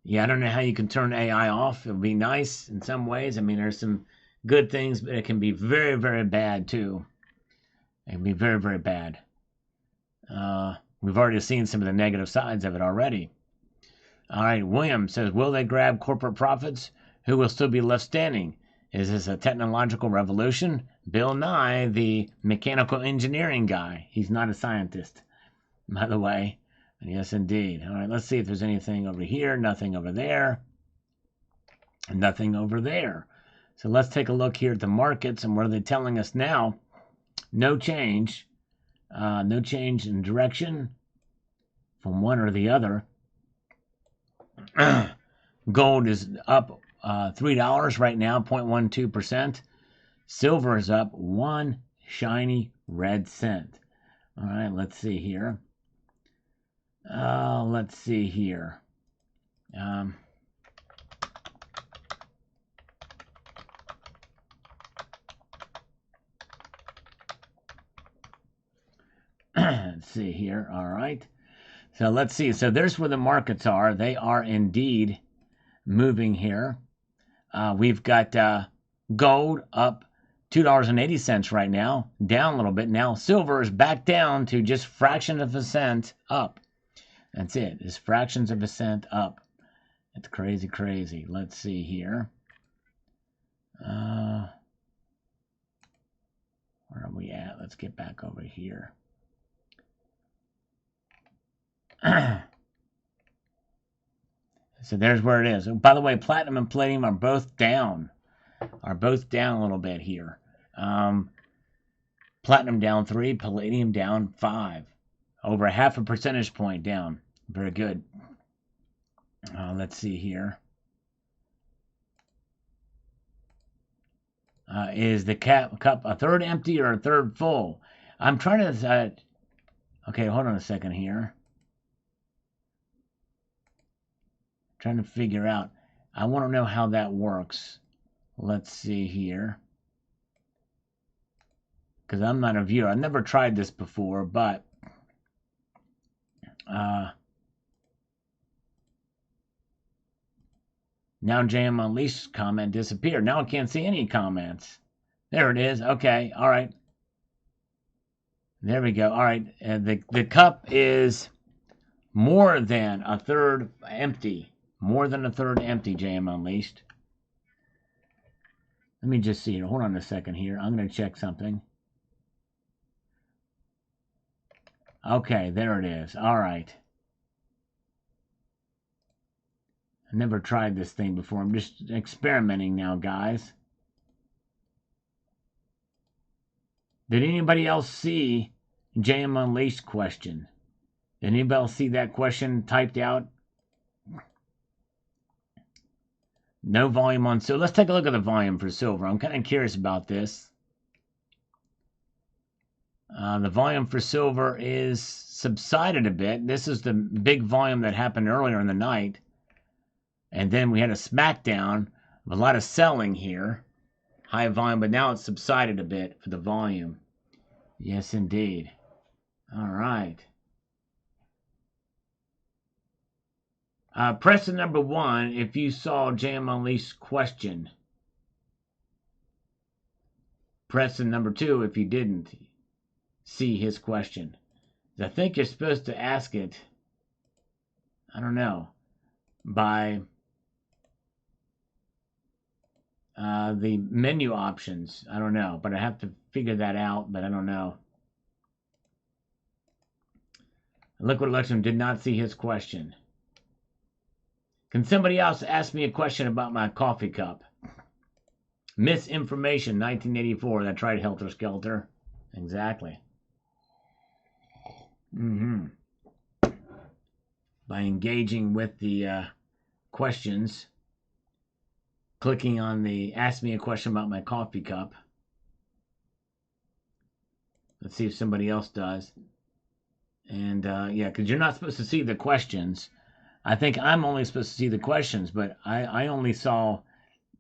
Yeah, I don't know how you can turn AI off. It would be nice in some ways. I mean, there's some good things, but it can be very, very bad, too. It can be very, very bad. We've already seen some of the negative sides of it already. All right, William says, will they grab corporate profits? Who will still be left standing? Is this a technological revolution? Bill Nye, the mechanical engineering guy. He's not a scientist, by the way. Yes, indeed. All right, let's see if there's anything over here. Nothing over there. Nothing over there. So let's take a look here at the markets, and what are they telling us now? No change. No change in direction from one or the other. Gold is up $3 right now, 0.12%. Silver is up 1 shiny red cent. All right, let's see here. Let's see here. Let's see here. All right. So let's see. So there's where the markets are. They are indeed moving here. We've got gold up $2.80 right now, down a little bit. Now silver is back down to just fractions of a cent up. That's it. It's fractions of a cent up. It's crazy, crazy. Let's see here. Where are we at? Let's get back over here. So there's where it is. By the way, platinum and palladium are both down. A little bit here. Platinum down 3, palladium down 5. Over half a percentage point down. Very good. Let's see here. Is the cup a third empty or a third full? I'm trying to... okay, hold on a second here. Trying to figure out. I want to know how that works. Let's see here. Because I'm not a viewer. I've never tried this before, but... Now JM Unleashed comment disappeared. Now I can't see any comments. There it is. Okay. All right. There we go. All right. The cup is more than a third empty. More than a third empty, JM Unleashed. Let me just see here. Hold on a second here. I'm going to check something. Okay, there it is. All right. I never tried this thing before. I'm just experimenting now, guys. Did anybody else see JM Unleashed question? Did anybody else see that question typed out? No volume on silver. Let's take a look at the volume for silver. I'm kind of curious about this. The volume for silver is subsided a bit. This is the big volume that happened earlier in the night. And then we had a smackdown of a lot of selling here. High volume, but now it's subsided a bit for the volume. Yes, indeed. All right. Press the number 1 if you saw JM Unleashed question. Press the number 2 if you didn't see his question. I think you're supposed to ask it, I don't know, by the menu options. I don't know, but I have to figure that out, but I don't know. Liquid Electrum did not see his question. Can somebody else ask me a question about my coffee cup? Misinformation, 1984. That tried Helter Skelter. Exactly. By engaging with the questions, clicking on the ask me a question about my coffee cup. Let's see if somebody else does. And yeah, because you're not supposed to see the questions. I think I'm only supposed to see the questions, but I only saw,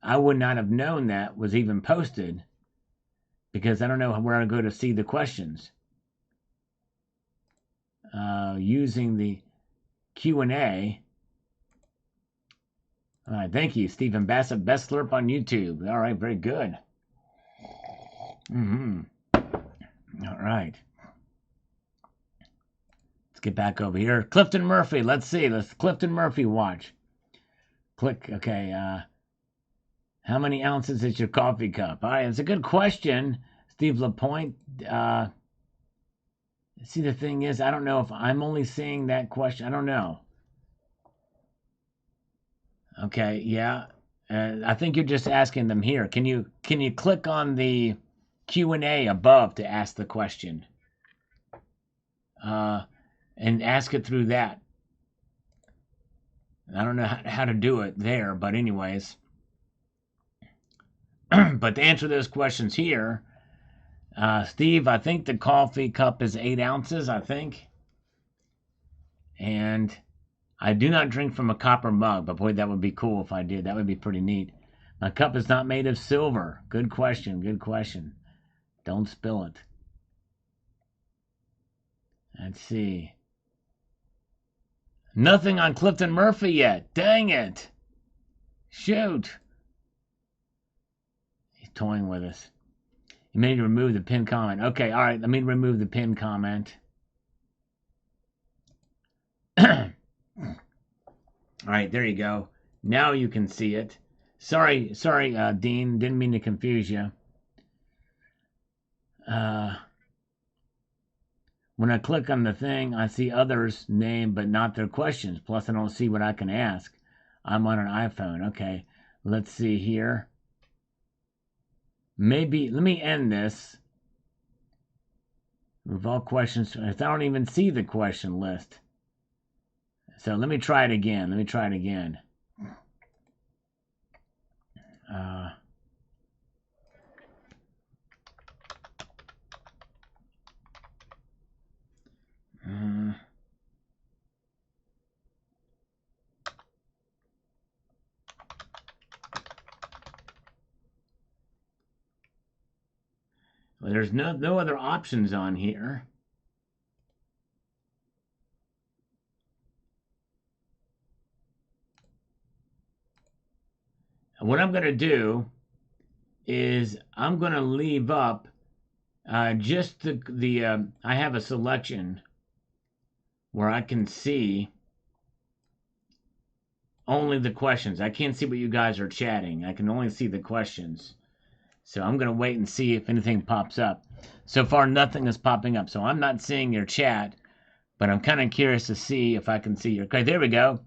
I would not have known that was even posted because I don't know where I go to see the questions. Using the Q&A. All right, thank you, Stephen Bassett, best slurp on YouTube. All right, very good. All right. Let's get back over here. Clifton Murphy, let's see. Let's Clifton Murphy watch. Click, okay. How many ounces is your coffee cup? All right, it's a good question, Steve LaPointe. See, the thing is, I don't know if I'm only seeing that question. I don't know. Okay, yeah. I think you're just asking them here. Can you click on the Q&A above to ask the question? And ask it through that. I don't know how to do it there, but anyways. But to answer those questions here, Steve, I think the coffee cup is 8 ounces, I think. And I do not drink from a copper mug, but boy, that would be cool if I did. That would be pretty neat. My cup is not made of silver. Good question, good question. Don't spill it. Let's see. Nothing on Clifton Murphy yet. Dang it. Shoot. He's toying with us. You may need to remove the pinned comment. Okay, all right. Let me remove the pinned comment. All right, there you go. Now you can see it. Sorry, Dean. Didn't mean to confuse you. When I click on the thing, I see others' name, but not their questions. Plus, I don't see what I can ask. I'm on an iPhone. Okay, let's see here. Maybe, let me end this. With all questions, I don't even see the question list. So let me try it again. Well, there's no other options on here. what I'm going to do is I'm going to leave up just the I have a selection where I can see only the questions. I can't see what you guys are chatting. I can only see the questions. So I'm going to wait and see if anything pops up. So far, nothing is popping up. So I'm not seeing your chat, but I'm kind of curious to see if I can see your. Okay, there we go.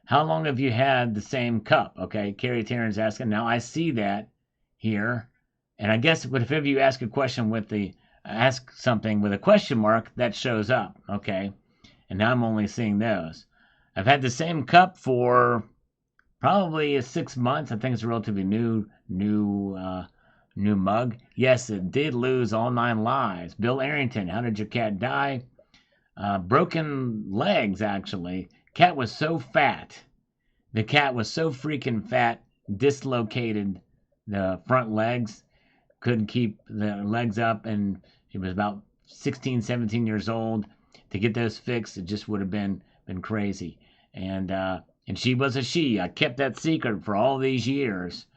How long have you had the same cup? Okay, Carrie Taryn's asking. Now I see that here. And I guess if you ask a question with ask something with a question mark, that shows up. Okay. And now I'm only seeing those. I've had the same cup for probably 6 months. I think it's a relatively new mug. Yes, it did lose all 9 lives. Bill Arrington, how did your cat die? Broken legs, actually. Cat was so fat. The cat was so freaking fat, dislocated the front legs, couldn't keep the legs up, and he was about 16, 17 years old. To get those fixed, it just would have been crazy. And she was a she. I kept that secret for all these years.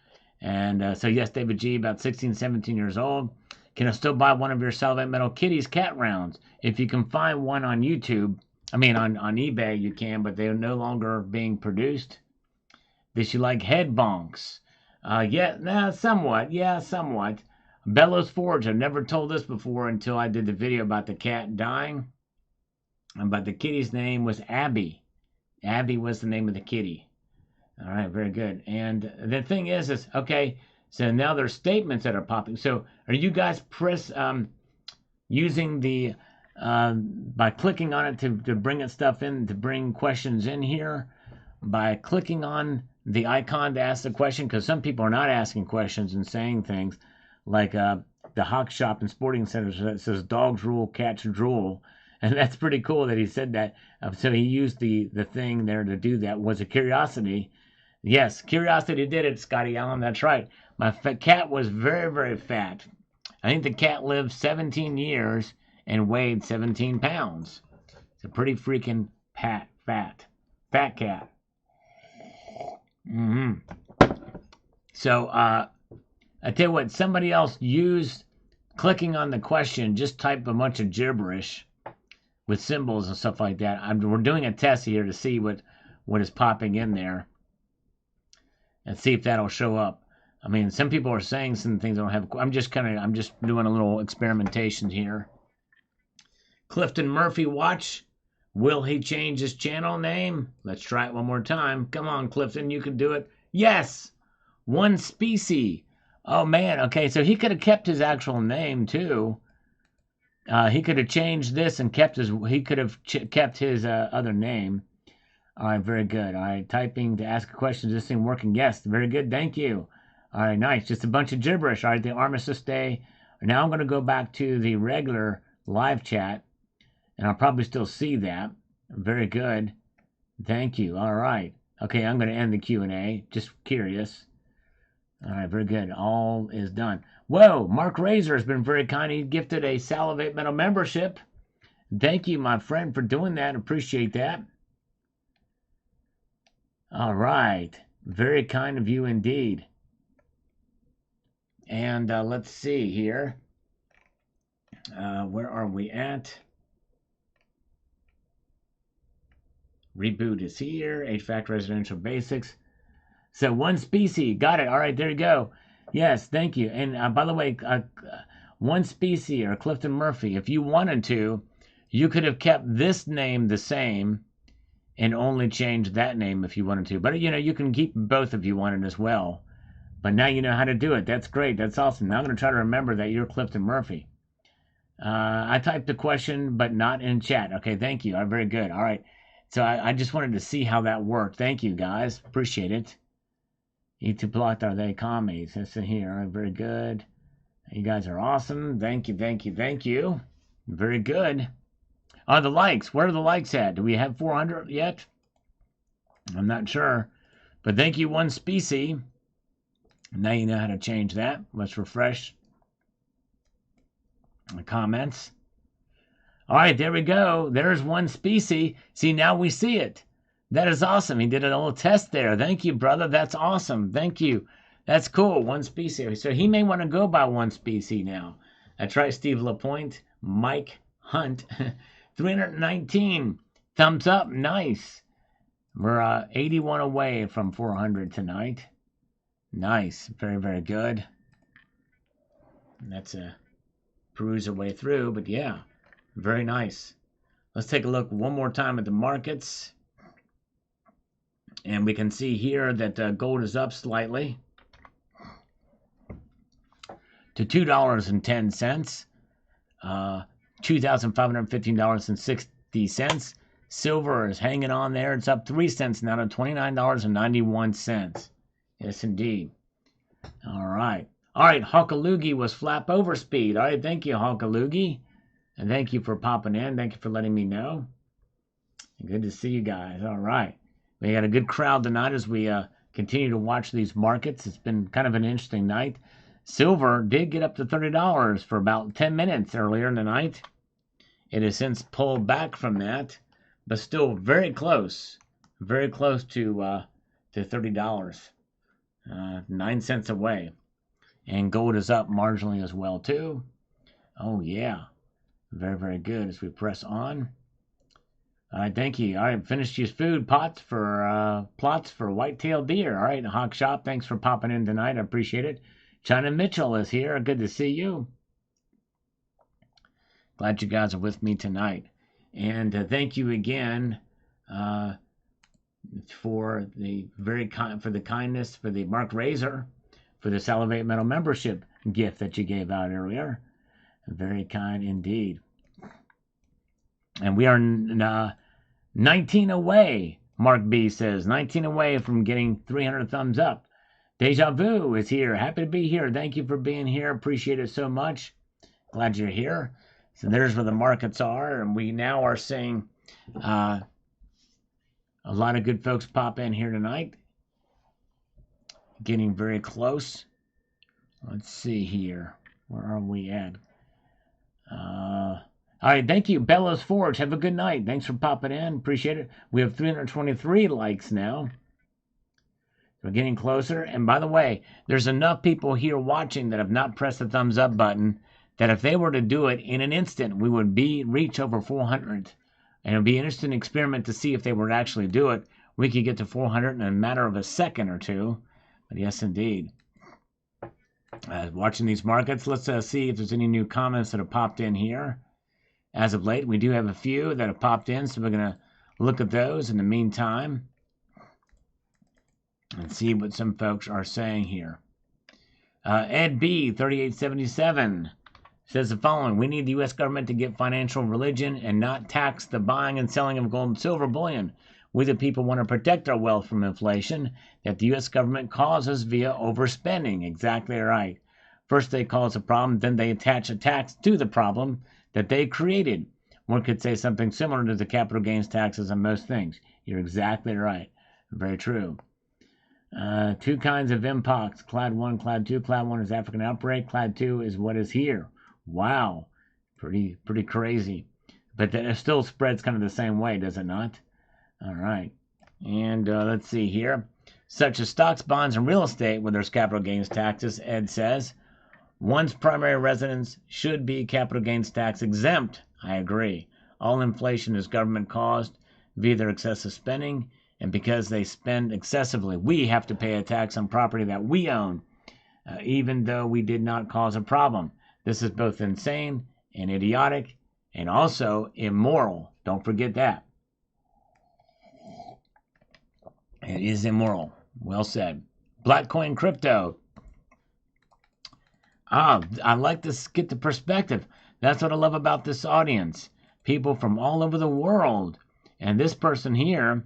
And so, yes, David G., about 16, 17 years old. Can I still buy one of your Salvate Metal Kitties cat rounds? If you can find one on YouTube, on eBay, you can, but they're no longer being produced. Does she like head bonks? Somewhat. Yeah, somewhat. Bellows Forge. I've never told this before until I did the video about the cat dying. But the kitty's name was Abby. Abby was the name of the kitty. All right, very good. And the thing is okay, so now there's statements that are popping. So are you guys using the, by clicking on it to bring it stuff in, to bring questions in here? By clicking on the icon to ask the question? Because some people are not asking questions and saying things like the Hawk Shop and Sporting Centers that says dogs rule, cats drool. And that's pretty cool that he said that. So he used the thing there to do that. Was a curiosity. Yes, curiosity did it, Scotty Allen. That's right. My cat was very, very fat. I think the cat lived 17 years and weighed 17 pounds. It's a pretty freaking fat cat. So I tell you what, somebody else used clicking on the question, just type a bunch of gibberish with symbols and stuff like that. We're doing a test here to see what is popping in there and see if that'll show up. I mean, some people are saying some things I don't have. I'm just doing a little experimentation here. Clifton Murphy watch. Will he change his channel name? Let's try it one more time. Come on, Clifton, you can do it. Yes, One Species. Oh man, okay, so he could have kept his actual name too. He could have changed this and kept his other name. All right, very good. All right, typing to ask a question. Is this thing working? Yes, very good. Thank you. All right, nice. Just a bunch of gibberish. All right, the Armistice Day. Now I'm going to go back to the regular live chat, and I'll probably still see that. Very good. Thank you. All right. Okay, I'm going to end the Q&A. Just curious. All right, very good. All is done. Whoa, Mark Razor has been very kind. He gifted a Salivate Metal membership. Thank you, my friend, for doing that. Appreciate that. All right. Very kind of you indeed. And let's see here. Where are we at? Reboot is here. HVAC Residential Basics. So One Species. Got it. All right, there you go. Yes, thank you. And by the way, One Species or Clifton Murphy, if you wanted to, you could have kept this name the same and only changed that name if you wanted to. But, you can keep both if you wanted as well. But now you know how to do it. That's great. That's awesome. Now I'm going to try to remember that you're Clifton Murphy. I typed the question, but not in chat. Okay, thank you. Very good. All right. So I just wanted to see how that worked. Thank you, guys. Appreciate it. YouTube blocked, are they commies? That's here. All right, very good. You guys are awesome. Thank you, thank you, thank you. Very good. The likes. Where are the likes at? Do we have 400 yet? I'm not sure. But thank you, One Species. Now you know how to change that. Let's refresh the comments. All right, there we go. There's One Species. See, now we see it. That is awesome. He did a little test there. Thank you, brother. That's awesome. Thank you. That's cool. One species. So he may want to go by one species now. That's right, Steve Lapointe. Mike Hunt. 319. Thumbs up. Nice. We're 81 away from 400 tonight. Nice. Very, very good. And that's a peruse our way through, but yeah, very nice. Let's take a look one more time at the markets. And we can see here that gold is up slightly to $2.10, $2,515.60. Silver is hanging on there. It's up 3 cents now to $29.91. Yes, indeed. All right. All right, Hawkaloogie was flap over speed. All right, thank you, Hawkaloogie. And thank you for popping in. Thank you for letting me know. Good to see you guys. All right. We got a good crowd tonight as we continue to watch these markets. It's been kind of an interesting night. Silver did get up to $30 for about 10 minutes earlier in the night. It has since pulled back from that, but still very close to $30. 9 cents away. And gold is up marginally as well too. Oh yeah, very, very good as we press on. All right, thank you. All right, finished your food plots for white-tailed deer. All right, Hawk Shop, thanks for popping in tonight. I appreciate it. China Mitchell is here. Good to see you. Glad you guys are with me tonight. And thank you again for the kindness, for the Mark Razor, for the Salivate Metal membership gift that you gave out earlier. Very kind indeed. And we are 19 away, Mark B says. 19 away from getting 300 thumbs up. Deja Vu is here. Happy to be here. Thank you for being here. Appreciate it so much. Glad you're here. So there's where the markets are. And we now are seeing a lot of good folks pop in here tonight. Getting very close. Let's see here. Where are we at? All right, thank you, Bella's Forge. Have a good night. Thanks for popping in. Appreciate it. We have 323 likes now. We're getting closer. And by the way, there's enough people here watching that have not pressed the thumbs up button that if they were to do it in an instant, we would reach over 400. And it would be an interesting experiment to see if they were to actually do it. We could get to 400 in a matter of a second or two. But yes, indeed. Watching these markets, let's see if there's any new comments that have popped in here. As of late, we do have a few that have popped in, so we're going to look at those in the meantime and see what some folks are saying here. Ed B, 3877, says the following. We need the U.S. government to get financial religion and not tax the buying and selling of gold and silver bullion. We the people want to protect our wealth from inflation that the U.S. government causes via overspending. Exactly right. First they cause a problem, then they attach a tax to the problem that they created. One could say something similar to the capital gains taxes on most things. You're exactly right. Very true. Two kinds of mpox. Clad 1, Clad 2. Clad 1 is African outbreak. Clad 2 is what is here. Wow. Pretty crazy. But then it still spreads kind of the same way, does it not? All right. And let's see here. Such as stocks, bonds, and real estate, where there's capital gains taxes, Ed says. One's primary residence should be capital gains tax exempt. I agree. All inflation is government caused via their excessive spending, and because they spend excessively, we have to pay a tax on property that we own, even though we did not cause a problem. This is both insane and idiotic, and also immoral. Don't forget that. It is immoral. Well said. Black coin crypto. I like to get the perspective. That's what I love about this audience. People from all over the world. And this person here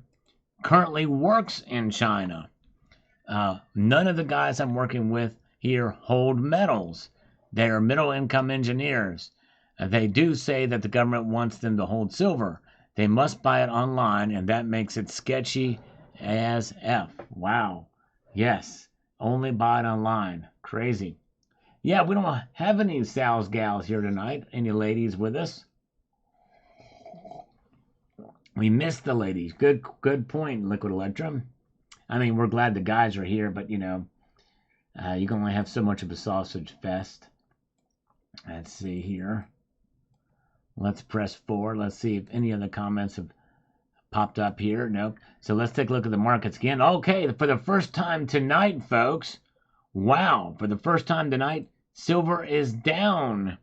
currently works in China. None of the guys I'm working with here hold metals. They are middle income engineers. They do say that the government wants them to hold silver. They must buy it online, and that makes it sketchy as F. Wow. Yes. Only buy it online. Crazy. Yeah, we don't have any Sal's gals here tonight. Any ladies with us? We missed the ladies. Good point, Liquid Electrum. I mean, we're glad the guys are here, but, you know, You can only have so much of a sausage fest. Let's see here. Let's press forward. Let's see if any of the comments have popped up here. Nope. So let's take a look at the markets again. Okay, for the first time tonight, folks. Wow, for the first time tonight, silver is down.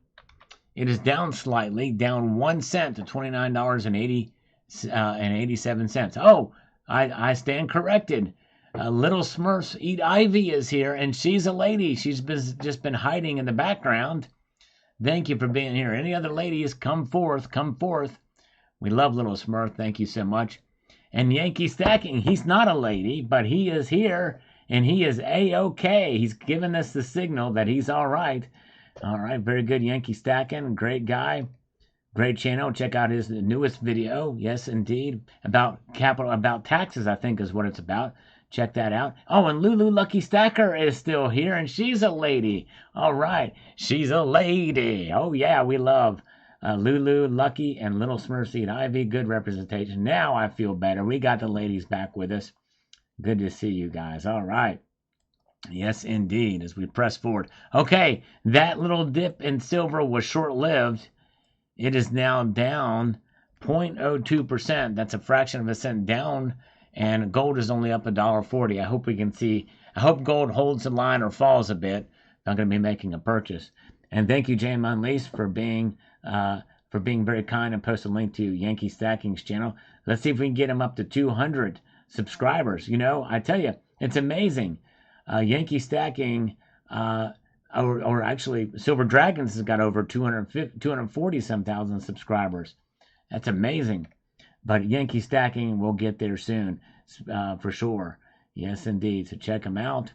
It is down slightly, down 1 cent to $29.87. Oh, I stand corrected. Little Smurfs Eat Ivy is here, and she's a lady. She's just been hiding in the background. Thank you for being here. Any other ladies, come forth, come forth. We love Little Smurf. Thank you so much. And Yankee Stacking, he's not a lady, but he is here, and he is A-OK. He's given us the signal that he's all right. All right, very good, Yankee Stacking. Great guy. Great channel. Check out his newest video. Yes, indeed. About taxes, I think is what it's about. Check that out. Oh, and Lulu Lucky Stacker is still here, and she's a lady. All right, she's a lady. Oh, yeah, we love Lulu, Lucky, and Little Smurfs Eat Ivy. Good representation. Now I feel better. We got the ladies back with us. Good to see you guys. All right. Yes, indeed, as we press forward. Okay, that little dip in silver was short-lived. It is now down 0.02%. That's a fraction of a cent down. And gold is only up $1.40. I hope we can see. I hope gold holds the line or falls a bit. I'm going to be making a purchase. And thank you, James Unleashed, for being very kind and post a link to Yankee Stacking's channel. Let's see if we can get him up to 200 subscribers. You know, I tell you, it's amazing. Yankee Stacking, or actually, Silver Dragons has got over 240 some thousand subscribers. That's amazing. But Yankee Stacking will get there soon, for sure. Yes, indeed. So check them out.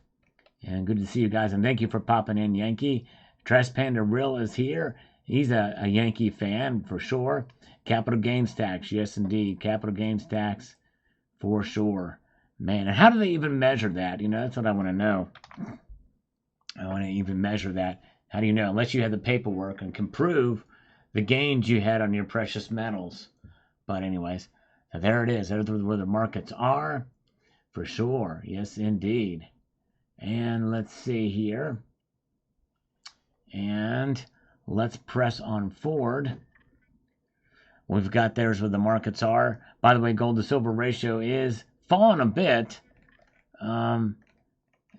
And good to see you guys. And thank you for popping in, Yankee. Trash Panda Real is here. He's a Yankee fan, for sure. Capital Gains Tax. Yes, indeed. Capital Gains Tax, for sure. Man, and how do they even measure that? You know, that's what I want to know. I want to even measure that. How do you know? Unless you have the paperwork and can prove the gains you had on your precious metals. But anyways, so there it is. There's where the markets are, for sure. Yes, indeed. And let's see here. And let's press on forward. We've got there's where the markets are. By the way, gold to silver ratio is fallen a bit in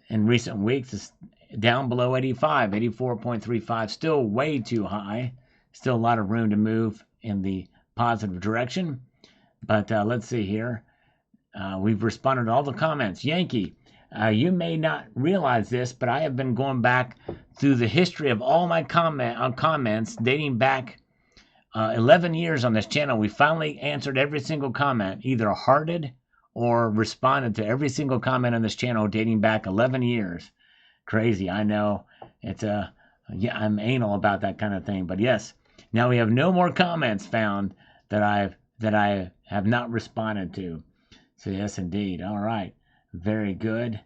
recent weeks. It's down below 85, 84.35. Still way too high. Still a lot of room to move in the positive direction. But let's see here. We've responded to all the comments. Yankee, you may not realize this, but I have been going back through the history of all my comments dating back 11 years on this channel. We finally answered every single comment, either hearted or responded to every single comment on this channel dating back 11 years. Crazy, I know. It's yeah, I'm anal about that kind of thing. But yes, now we have no more comments found that I have not responded to. So yes, indeed. All right, very good.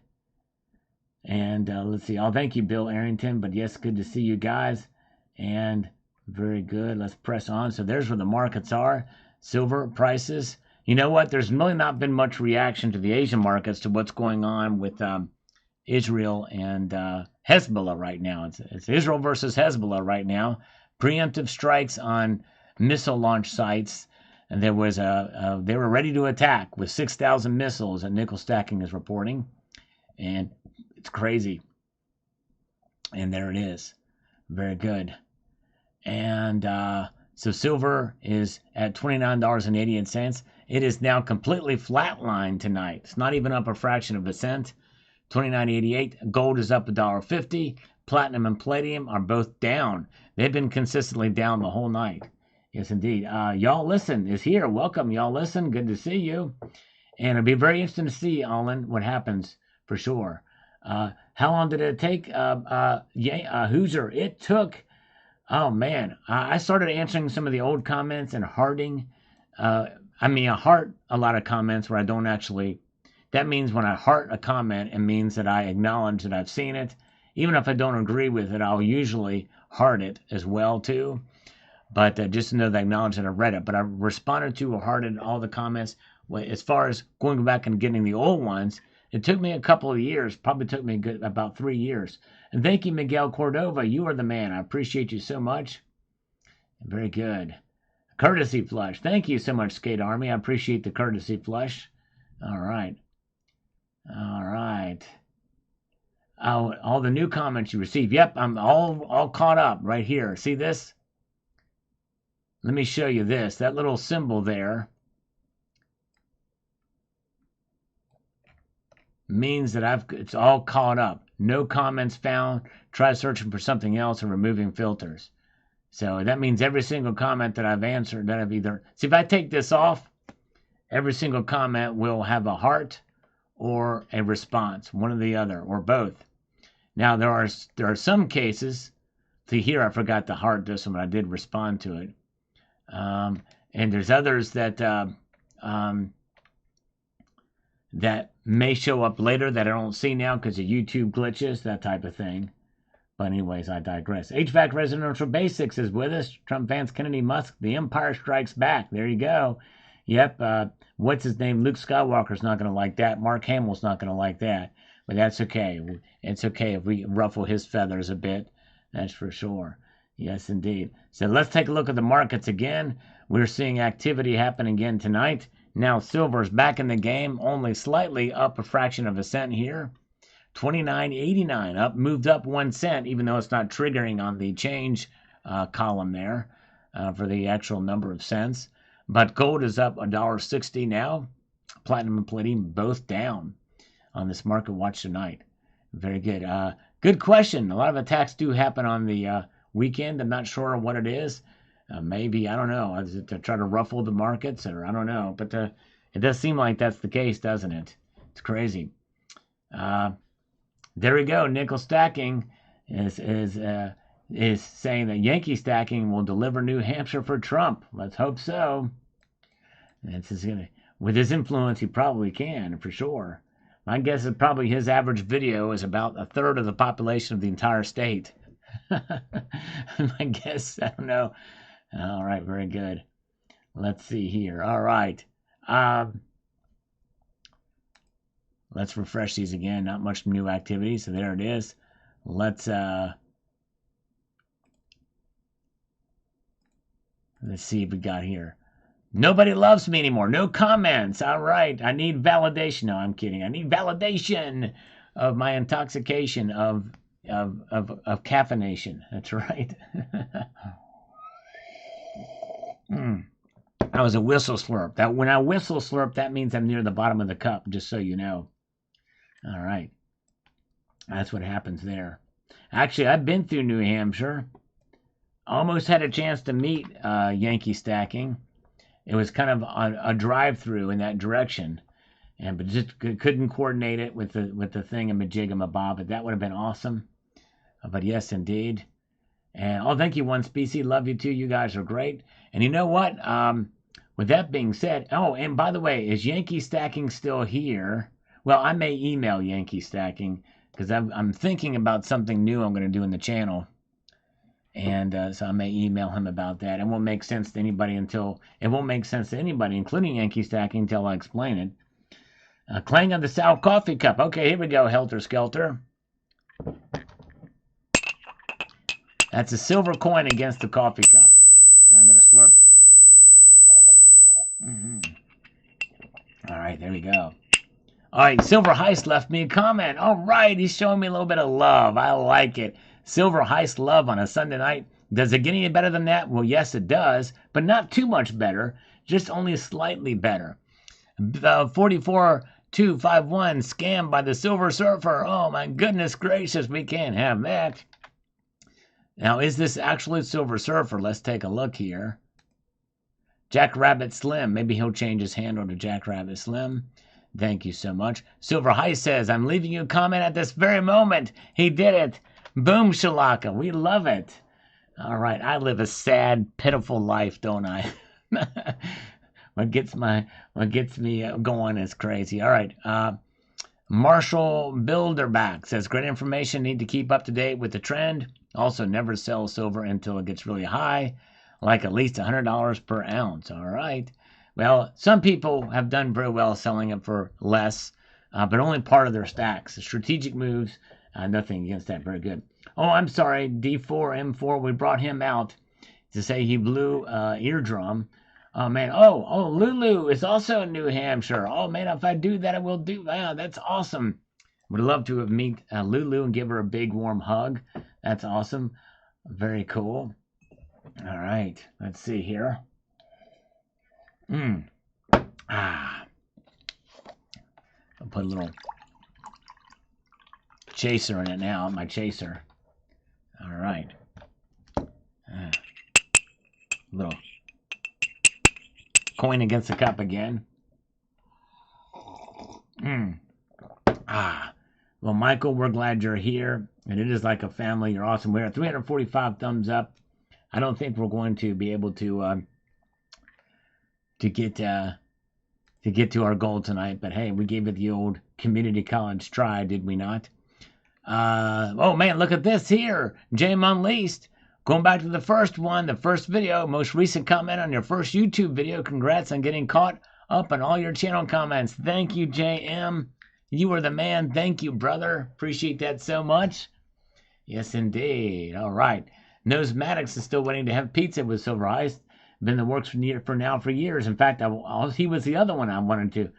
And let's see. Oh, thank you, Bill Arrington. But yes, good to see you guys. And very good. Let's press on. So there's where the markets are. Silver prices. You know what? There's really not been much reaction to the Asian markets to what's going on with Israel and Hezbollah right now. It's Israel versus Hezbollah right now. Preemptive strikes on missile launch sites. And there was they were ready to attack with 6,000 missiles, and Nickel Stacking is reporting. And it's crazy. And there it is. Very good. And so silver is at $29.88. It is now completely flatlined tonight. It's not even up a fraction of a cent. $29.88. Gold is up $1.50. Platinum and palladium are both down. They've been consistently down the whole night. Yes, indeed. Y'all Listen is here. Welcome, Y'all Listen. Good to see you. And it'll be very interesting to see, Olin, what happens for sure. How long did it take? Hoosier, it took, oh man, I started answering some of the old comments and hearting. I heart a lot of comments where I don't actually, that means when I heart a comment, it means that I acknowledge that I've seen it. Even if I don't agree with it, I'll usually heart it as well too. But just to know that I acknowledge that I've read it. But I responded to or hearted all the comments. As far as going back and getting the old ones, It took me a couple of years, probably took me about 3 years. And thank you, Miguel Cordova. You are the man. I appreciate you so much. Very good. Courtesy flush. Thank you so much, Skate Army. I appreciate the courtesy flush. All right. All right. Oh, all the new comments you receive. Yep, I'm all caught up right here. See this? Let me show you this. That little symbol there means that it's all caught up. No comments found. Try searching for something else and removing filters. So that means every single comment that I've answered, that I've either... See, if I take this off, every single comment will have a heart or a response, one or the other, or both. Now, there are some cases... See, here I forgot the heart this one, but I did respond to it. And there's others that that may show up later that I don't see now because of YouTube glitches, that type of thing. But anyways, I digress. HVAC Residential Basics is with us. Trump fans, Kennedy, Musk, the Empire Strikes Back. There you go. Yep. What's his name? Luke Skywalker's not going to like that. Mark Hamill's not going to like that. But that's okay. It's okay if we ruffle his feathers a bit. That's for sure. Yes, indeed. So let's take a look at the markets again. We're seeing activity happen again tonight. Now silver's back in the game, only slightly up a fraction of a cent here. 29.89 up, moved up 1 cent, even though it's not triggering on the change column there for the actual number of cents. But gold is up $1.60 now. Platinum and palladium both down on this market watch tonight. Very good. Good question. A lot of attacks do happen on the weekend. I'm not sure what it is. Maybe, I don't know, is it to try to ruffle the markets, or I don't know. But it does seem like that's the case, doesn't it? It's crazy. There we go. Nickel stacking is saying that Yankee stacking will deliver New Hampshire for Trump. Let's hope so. With his influence, he probably can, for sure. My guess is probably his average video is about a third of the population of the entire state. My guess, I don't know. All right, very good. Let's see here. All right. Let's refresh these again. Not much new activity, so there it is. Let's see what we got here. Nobody loves me anymore. No comments. All right. I need validation. No, I'm kidding. I need validation of my intoxication of caffeination. That's right. That was a whistle slurp. That when I whistle slurp, that means I'm near the bottom of the cup, just so you know. All right. That's what happens there. Actually, I've been through New Hampshire. Almost had a chance to meet Yankee stacking. It was kind of a drive-through in that direction, but just couldn't coordinate it with the thing and majig-a-mabob. But that would have been awesome. But yes, indeed. And thank you, One Species. Love you too. You guys are great. And you know what? With that being said, and by the way, is Yankee stacking still here? Well, I may email Yankee stacking because I'm thinking about something new I'm going to do in the channel. And so I may email him about that. It won't make sense to anybody, including Yankee stacking, until I explain it. Clang of the South coffee cup. Okay, here we go, Helter Skelter. That's a silver coin against the coffee cup. And I'm going to slurp. All right, there we go. All right, Silver Heist left me a comment. All right, he's showing me a little bit of love. I like it. Silver Heist love on a Sunday night. Does it get any better than that? Well, yes, it does, but not too much better. Just only slightly better. 44251 scammed by the Silver Surfer. Oh, my goodness gracious, we can't have that. Now, is this actually Silver Surfer? Let's take a look here. Jackrabbit Slim. Maybe he'll change his handle to Jackrabbit Slim. Thank you so much. Silver Heist says, I'm leaving you a comment at this very moment. He did it. Boom shalaka. We love it. All right. I live a sad, pitiful life, don't I? What gets me going is crazy. All right. Marshall Builderback says, great information. Need to keep up to date with the trend. Also, never sell silver until it gets really high, like at least $100 per ounce. All right. Well, some people have done very well selling it for less. but only part of their stacks. Strategic moves, nothing against that. Very good. Oh, I'm sorry, D4, M4, we brought him out to say he blew eardrum. Oh, man. Oh, Lulu is also in New Hampshire. Oh, man, if I do that, I will do. Wow, that's awesome. Would love to have meet Lulu and give her a big warm hug. That's awesome. Very cool. All right, let's see here. I'll put a little chaser in it now, my chaser. All right. Little coin against the cup again. Well, Michael, we're glad you're here. And it is like a family. You're awesome. We're at 345 thumbs up. I don't think we're going to be able to get to our goal tonight. But hey, we gave it the old community college try, did we not? Oh man, look at this here. Jam Unleashed. Going back to the first one, the first video, most recent comment on your first YouTube video. Congrats on getting caught up on all your channel comments. Thank you, JM. You are the man. Thank you, brother. Appreciate that so much. Yes, indeed. All right. Nose Maddox is still waiting to have pizza with Silver Ice. Been in the works for years. In fact, he was the other one I wanted to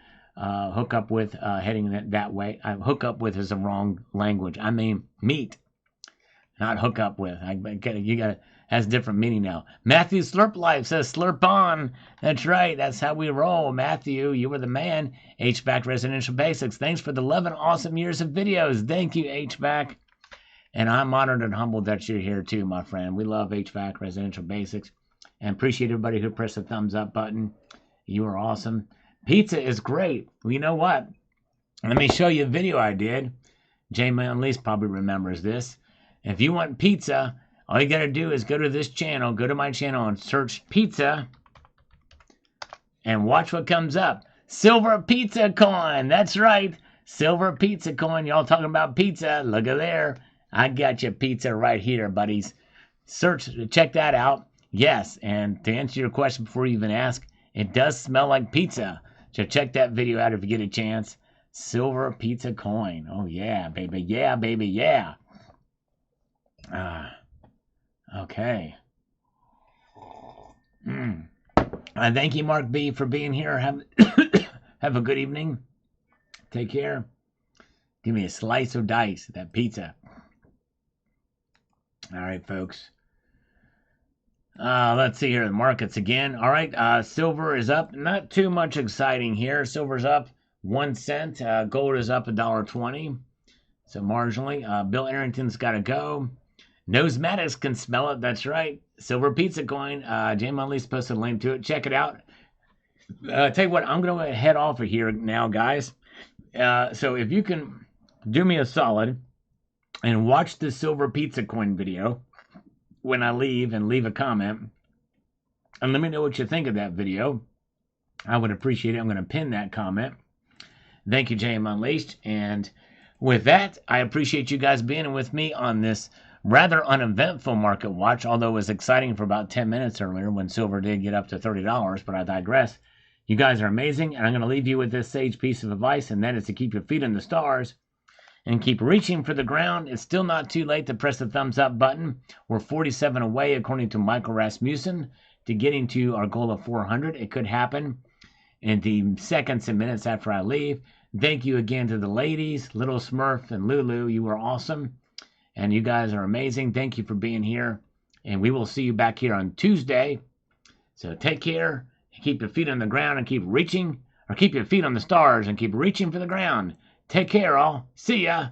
hook up with heading that way. Hook up with is the wrong language. I mean meet, not hook up with. Has different meaning now. Matthew Slurp Life says slurp on. That's right. That's how we roll. Matthew, you were the man. HVAC Residential Basics. Thanks for the 11 awesome years of videos. Thank you, HVAC. And I'm honored and humbled that you're here too, my friend. We love HVAC Residential Basics. And appreciate everybody who pressed the thumbs up button. You are awesome. Pizza is great. Well, you know what? Let me show you a video I did. Jamie Unleashed probably remembers this. If you want pizza, all you got to do is go to this channel, go to my channel and search pizza and watch what comes up. Silver pizza coin. That's right. Silver pizza coin. Y'all talking about pizza. Look at there. I got your pizza right here, buddies. Check that out. Yes, and to answer your question before you even ask, it does smell like pizza. So check that video out if you get a chance. Silver pizza coin. Oh, yeah, baby. Yeah, baby. Yeah. Okay. Thank you, Mark B, for being here. Have a good evening. Take care. Give me a slice of dice, that pizza. All right, folks. Let's see here, the markets again. All right, silver is up. Not too much exciting here. Silver's up 1 cent. Gold is up $1.20. So marginally. Bill Arrington's got to go. Nose Maddox can smell it. That's right. Silver pizza coin. James Unleashed posted a link to it. Check it out. Tell you what, I'm going to head off of here now, guys. So if you can do me a solid and watch the silver pizza coin video when I leave and leave a comment. And let me know what you think of that video. I would appreciate it. I'm going to pin that comment. Thank you, JM Unleashed. And with that, I appreciate you guys being with me on this rather uneventful market watch, although it was exciting for about 10 minutes earlier when silver did get up to $30, but I digress. You guys are amazing, and I'm going to leave you with this sage piece of advice, and that is to keep your feet in the stars and keep reaching for the ground. It's still not too late to press the thumbs up button. We're 47 away, according to Michael Rasmussen, to getting to our goal of 400. It could happen in the seconds and minutes after I leave. Thank you again to the ladies, Little Smurf and Lulu. You were awesome, and you guys are amazing. Thank you for being here, and we will see you back here on Tuesday. So take care, keep your feet on the ground, and keep reaching, or keep your feet on the stars and keep reaching for the ground. Take care, all. See ya.